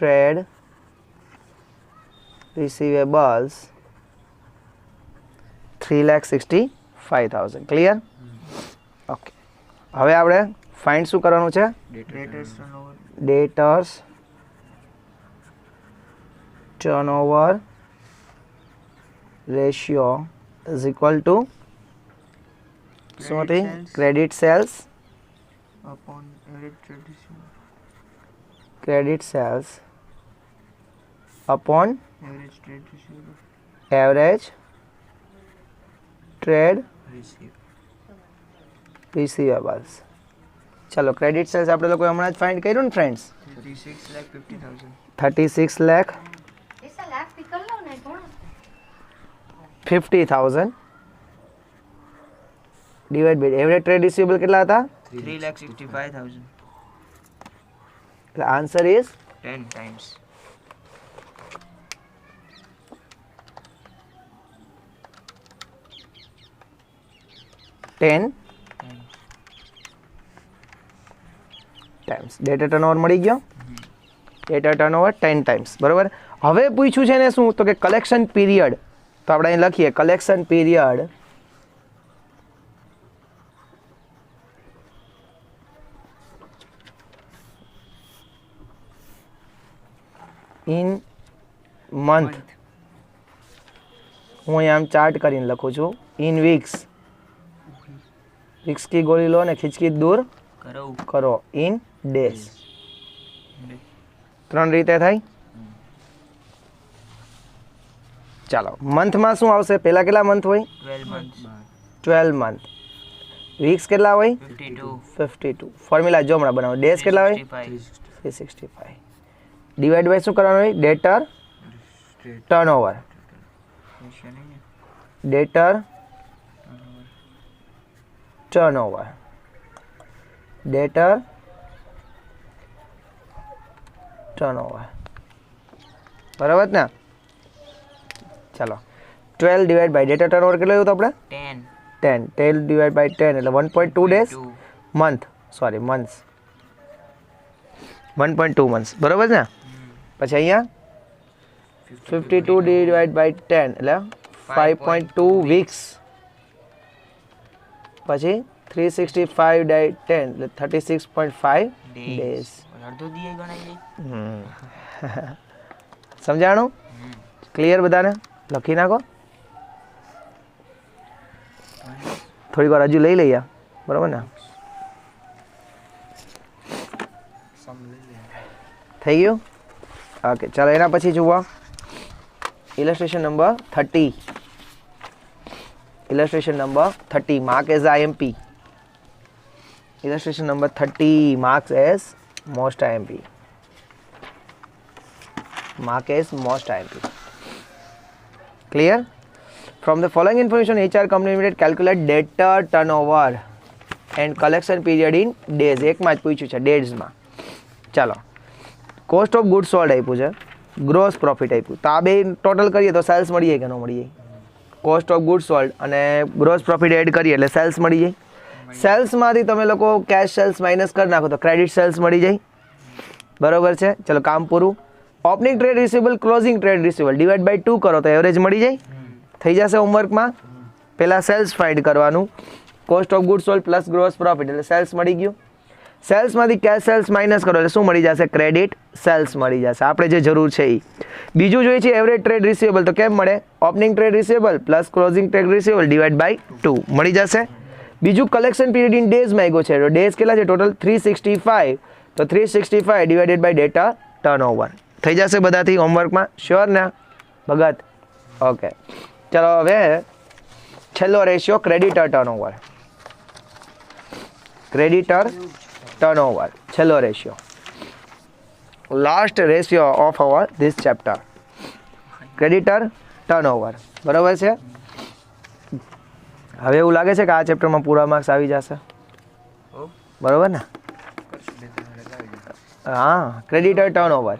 trade receivables 3,65,000. Clear? Okay, હવે આપણે ફાઇન્ડ શું કરવાનું છે? Debtors turnover. Debtors turnover ratio is equal to શું હતી? Credit sales Upon average trade receivable. Credit sales upon Average trade receivable. Average trade Receive. Receivables. ચલો, credit cells આપણે લોકો હમણાં જ ફાઇન્ડ કર્યું ને friends? 36,50,000. 36,50,000 divide by average trade receivable કેટલા હતા? 3,65,000. એટલે answer is 10 times. Ten times. Data turnover મળી ગયો. Data turnover 10 times. બરોબર. હવે પૂછ્યું છે ને શું? તો કે કલેક્શન પીરિયડ. તો આપણે અહીં લખીએ કલેક્શન પીરિયડ ઇન મંથ. હું અહીં આમ ચાર્ટ કરીને લખું છું. In weeks. વીક્સ કી ગોળી લો ને ખીચકી દૂર કરો. In days. 3 રીતે થાય. ચાલો, મંથમાં શું આવશે? પહેલા કેટલા મંથ હોય? 12 months. 12 મંથ. વીક્સ કેટલા હોય? 52. 52. ફોર્મ્યુલા જો હમણાં બનાવો. ડેઝ કેટલા હોય? 365. 365. ડિવાઈડ બાય શું કરવાનું હોય? ડેટર ટર્નઓવર. Ratio નહીં ને? ડેટર ટર્નઓવર. Debtor turnover. બરાબર ને? ચાલો, 12 ડિવાઈડ બાય ડેટા ટર્નઓવર કેટલું આવ્યું હતું આપણે? 10. 10. 10 ડિવાઈડ બાય 10 એટલે 1.2 days. 2. Month, sorry months. 1.2 months. બરાબર ને? પછી અહીંયા 52 ડિવાઈડ બાય 10 એટલે 5.2 વીક્સ. પછી 365 ડાય 10 એટલે 36.5 ડેઝ. અડધો દી ગણાય જાય. સમજાણું? ક્લિયર બધાને? લખી નાખો. થોડીક વાર હજુ લઈ લઈએ. બરાબર ને? થઈ ગયું? ઓકે, ચાલો એના પછી જુઓ illustration number 30. Illustration number 30 mark as IMP. Illustration number 30 marks as most IMP. Mark as most IMP. Clear? From the following information, HR Company Limited calculate debtor turnover and collection period in days. એકમાં જ પૂછ્યું છે ડેઝમાં. ચાલો, cost of good sold આપ્યું છે, gross profit આપ્યું. તો આ બે ટોટલ કરીએ તો સેલ્સ મળી જાય કે ન મળી જાય? કોસ્ટ ઓફ ગુડ સોલ્ડ અને ગ્રોસ પ્રોફિટ એડ કરીએ એટલે સેલ્સ મળી જાય. સેલ્સમાંથી તમે લોકો કેશ સેલ્સ માઇનસ કરી નાખો તો ક્રેડિટ સેલ્સ મળી જાય. બરોબર છે? ચલો, કામ પૂરું. Opening trade receivable closing trade receivable divide by 2 કરો તો એવરેજ મળી જાય. થઈ જશે હોમવર્કમાં. પહેલાં સેલ્સ ફાઇન્ડ કરવાનું. Cost of good sold plus gross profit એટલે સેલ્સ મળી ગયું. સેલ્સમાંથી કેશ સેલ્સ માઇનસ કરો એટલે શું મળી જશે? ક્રેડિટ સેલ્સ મળી જશે. આપણે જે જરૂર છે એ. બીજું જોઈએ છે એવરેજ ટ્રેડ રિસીવેબલ. તો કેમ મળે? Opening trade receivable plus closing trade receivable divide by 2 મળી જશે. બીજું કલેક્શન પીરિયડ ઇન ડેઝ માંગ્યો છે. તો ડેઝ કેટલા છે ટોટલ? 365. તો 365 ડિવાઇડેડ બાય ડેટા ટર્નઓવર. થઈ જશે બધાથી હોમવર્કમાં? શ્યોર ને ભગત? ઓકે, ચાલો હવે છેલ્લો ratio creditor turnover. Creditor turnover છેલ્લો ratio. Last ratio of our this chapter. Creditor turnover. બરાબર છે? હવે એવું લાગે છે કે આ ચેપ્ટરમાં પૂરા માર્ક્સ આવી જશે. બરોબર ને? હા, ક્રેડિટર ટર્નઓવર.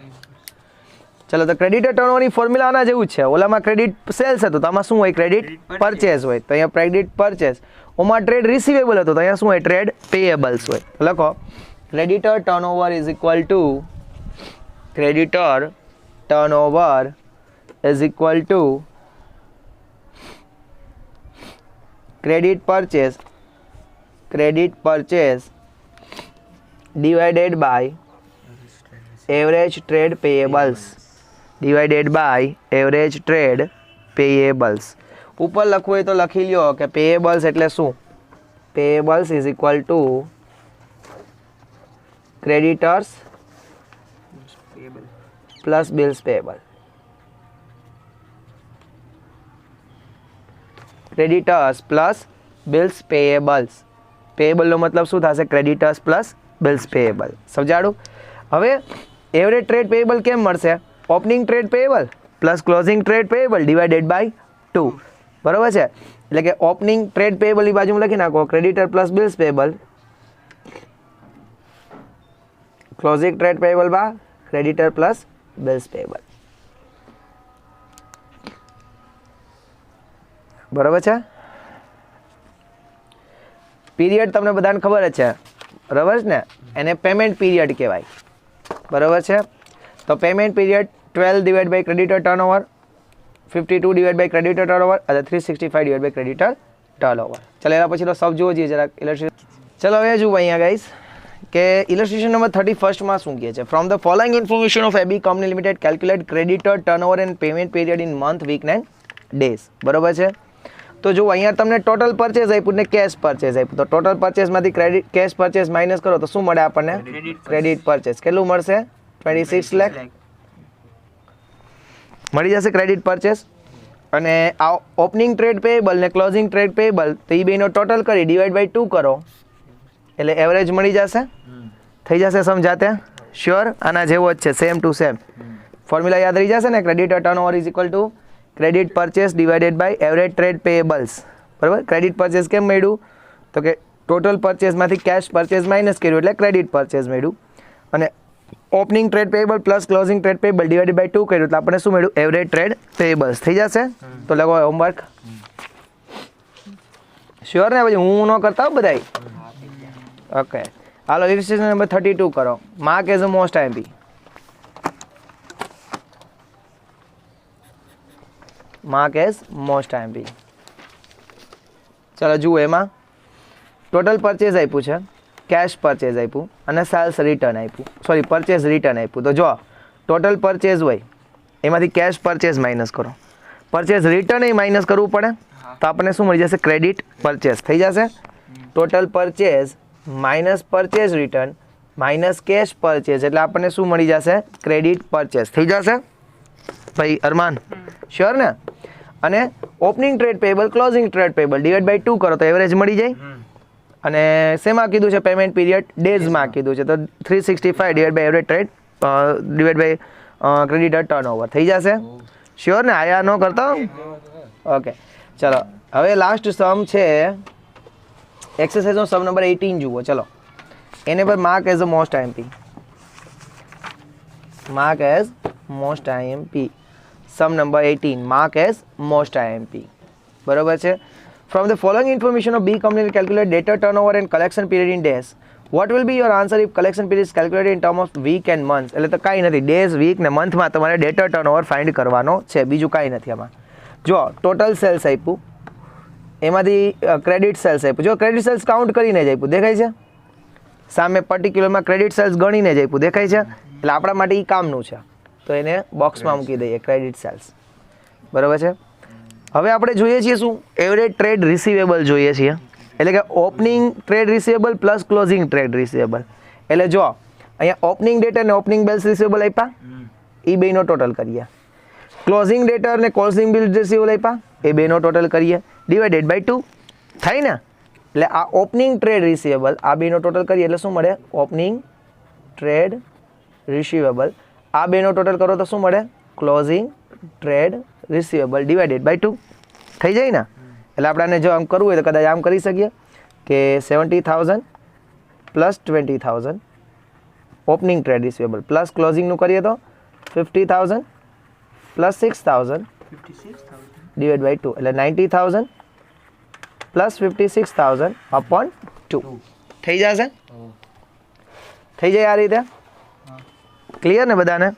ચલો, તો ક્રેડિટર ટર્નઓવરની ફોર્મ્યુલા આના જેવું જ છે. ઓલામાં ક્રેડિટ સેલ્સ હતું તો આમાં શું હોય? ક્રેડિટ પરચેસ હોય. તો અહીંયા ક્રેડિટ પરચેસ. ઓમાં ટ્રેડ રિસીવેબલ હતું તો અહીંયા શું હોય? ટ્રેડ પેયેબલ્સ હોય. લખો creditor turnover is equal two creditor turnover is equal to credit purchase divided by average trade payables divided by average trade payables. ઉપર લખવું હોય તો લખી લ્યો કે પેયેબલ્સ એટલે શું? Payables is equal to creditors plus bills payable. Creditors plus bills payables. પેયેબલનો મતલબ શું થશે? Creditors plus bills payable. સમજાડું? હવે એવરેજ ટ્રેડ પેયેબલ કેમ મળશે? Opening trade payable plus closing trade payable divided by 2. બરાબર છે? એટલે કે ઓપનિંગ ટ્રેડ પેયેબલની બાજુમાં લખી નાખો creditor plus bills payable, closing trade payable બા ક્રેડિટર પ્લસ બિલ્સ પેયેબલ. બરાબર છે? પીરિયડ તમને બધાને ખબર જ છે, બરાબર છે ને? એને પેમેન્ટ પીરિયડ કહેવાય. બરાબર છે? તો payment period 12 divide by creditor turnover, 52 divide by creditor turnover અને 365 ડિવાઇડ બાય ક્રેડિટર ટર્નઓવર. ચાલો એના પછીનો સબ જુઓ છીએ જરાક ઇલસ્ટ્રેશન. ચલો હવે જુઓ અહીંયા ગાઈસ કે ઇલસ્ટ્રેશન નંબર 31 માં શું કહે છે? From the following information of AB company limited calculate creditor turnover and payment period in month, week and days. બરાબર છે? તો જો અહીંયા તમને ટોટલ પરચેઝ આપ્યું ને કેશ પરચેઝ આપ્યું, તો ટોટલ પરચેઝમાંથી ક્રેડિટ કેશ પરચેઝ માઇનસ કરો તો શું મળે આપણને? Credit purchase. કેટલું મળશે? 26 લાખ મળી જશે ક્રેડિટ પરચેઝ. અને આ ઓપનિંગ ટ્રેડ પેયેબલ ને ક્લોઝિંગ ટ્રેડ પેયેબલ તો એ બેનો ટોટલ કરી ડિવાઈડ બાય 2 કરો એટલે એવરેજ મળી જશે. થઈ જશે સમજાતે? શ્યોર? આના જેવો જ છે, સેમ ટુ સેમ. ફોર્મ્યુલા યાદ રહી જશે ને? Creditor turnover is equal to credit purchase divided by average trade payables. બરાબર? ક્રેડિટ પરચેસ કેમ મળ્યું? તો કે ટોટલ પરચેસમાંથી કેશ પરચેસ માઇનસ કર્યું એટલે ક્રેડિટ પરચેસ મળ્યું. અને opening trade payable plus closing trade payable divided by 2 કર્યું એટલે આપણને શું મળ્યું? Average trade payables. થઈ જશે? તો લખો હોમવર્ક. શ્યોર ને? પછી હું ન કરતા હો બધાય. ઓકે, હાલો ઇલસ્ટ્રેશન નંબર 32 કરો. Mark as a most IMP. Mark as most IMP. ચાલો જુઓ, એમાં ટોટલ પરચેઝ આપ્યું છે, કેશ પરચેઝ આપ્યું અને સેલ્સ રિટર્ન આપ્યું, સોરી પરચેઝ રિટર્ન આપ્યું. તો જો ટોટલ પરચેઝ હોય એમાંથી કેશ પરચેઝ માઇનસ કરો, પરચેઝ રિટર્ન એ માઇનસ કરવું પડે તો આપણને શું મળી જશે? Credit purchase. થઈ જશે? Total purchase minus purchase return minus cash purchase એટલે આપણને શું મળી જશે? Credit purchase. થઈ જશે ભાઈ અરમાન? શ્યોર ને? અને opening trade payable closing trade payable divide by 2 કરો તો એવરેજ મળી જાય. અને શેમાં કીધું છે? પેમેન્ટ પીરિયડ ડેઝમાં કીધું છે તો 365 divide by average trade divide by creditor turnover. થઈ જશે? શ્યોર ને? આયા ન કરતા? ઓકે, ચલો હવે લાસ્ટ સમ છે એક્સરસાઇઝનો સમ નંબર 18 જુઓ. ચલો એને પર mark as a most IMP. Mark as most IMP. Sum number 18 mark as most IMP. બરોબર છે? From the following information of B company will calculate debtor turnover and collection period in days. What will be your answer if collection period is calculated in terms of week and months? એટલે તો કાંઈ નથી, days, week ને મંથમાં તમારે ડેટર turnover find કરવાનો છે, બીજું કાંઈ નથી આમાં. જો ટોટલ સેલ્સ આપ્યું એમાંથી ક્રેડિટ સેલ્સ આપ્યું. જો ક્રેડિટ સેલ્સ કાઉન્ટ કરીને જ આપ્યું, દેખાય છે? સામે પર્ટિક્યુલરમાં ક્રેડિટ સેલ્સ ગણીને જ આપ્યું, દેખાય છે? એટલે આપણા માટે એ કામનું છે તો એને બોક્સમાં મૂકી દઈએ ક્રેડિટ સેલ્સ. બરાબર છે? હવે આપણે જોઈએ છીએ શું? એવરેજ ટ્રેડ રિસીવેબલ જોઈએ છીએ. એટલે કે opening trade receivable plus closing trade receivable. એટલે જો અહીંયા ઓપનિંગ ડેટર ને ઓપનિંગ બેલ્સ રિસીવેબલ આપ્યા, એ બેનો ટોટલ કરીએ. ક્લોઝિંગ ડેટર ને ક્લોઝિંગ બિલ રિસીવેબલ આપ્યા, એ બેનો ટોટલ કરીએ ડિવાઇડેડ બાય 2 થાય ને? એટલે આ ઓપનિંગ ટ્રેડ રિસીવેબલ આ બેનો ટોટલ કરીએ એટલે શું મળે? ઓપનિંગ ટ્રેડ રિસીવેબલ આ બેનો ટોટલ કરો તો શું મળે? Closing trade receivable divided by 2 થઈ જાય ને? એટલે આપણે જો આમ કરવું હોય તો કદાચ આમ કરી શકીએ કે 70,000 plus 20,000 opening trade receivable plus ક્લોઝિંગનું કરીએ તો 50,000 પ્લસ 6,000 ડિવાઇડ બાય 2 એટલે 90,000 પ્લસ 56,000 અપોન 2 થઈ જશે? થઈ જાય આ રીતે? ક્લિયર ને બધાને?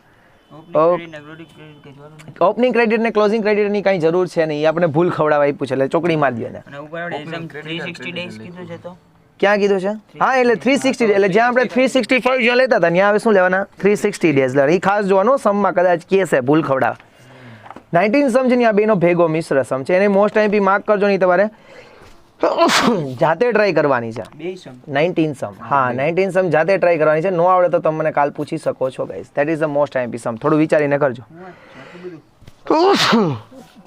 ઓપનિંગ ક્રેડિટ ને ક્લોઝિંગ ક્રેડિટની કાંઈ જરૂર છે નહીં, એ આપણે ભૂલ ખવડાવવા આપ્યું છે એટલે ચોકડી મારી દો ને. અને ઉપર આપણે એક્ઝામ 360 ડેઝ કીધું છે તો ક્યાં કીધું છે? હા એટલે 360 એટલે જ્યાં આપણે 365 જ્યાં લેતા હતા ત્યાં હવે શું લેવાના 360 ડેઝ લેવાના. એ ખાસ જોવાનું સમમાં કદાચ કે છે ભૂલ ખવડાવ. 19 સમ છે ને આ બેનો ભેગો મિશ્ર સમ છે, એને મોસ્ટ ટાઈમ માર્ક કરજો નહીં, તમારે જાતે ટ્રાય કરવાની છે. બે સમ 19 સમ, હા 19 સમ જાતે ટ્રાય કરવાની છે. નો આવડે તો તમે મને કાલ પૂછી શકો છો guys. That is the most time sum. થોડું વિચારીને કરજો.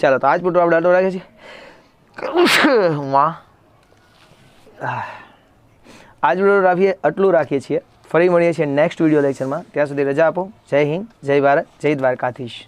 ચાલો તો આજ પૂરતું આપણે આટલું રાખીએ છીએ. આજ વિડીયો આટલું રાખીએ છીએ. ફરી મળીએ છીએ નેક્સ્ટ વિડીયો લેક્ચરમાં. ત્યાં સુધી રજા આપો. જય હિન્દ, જય ભારત, જય દ્વારકાધીશ.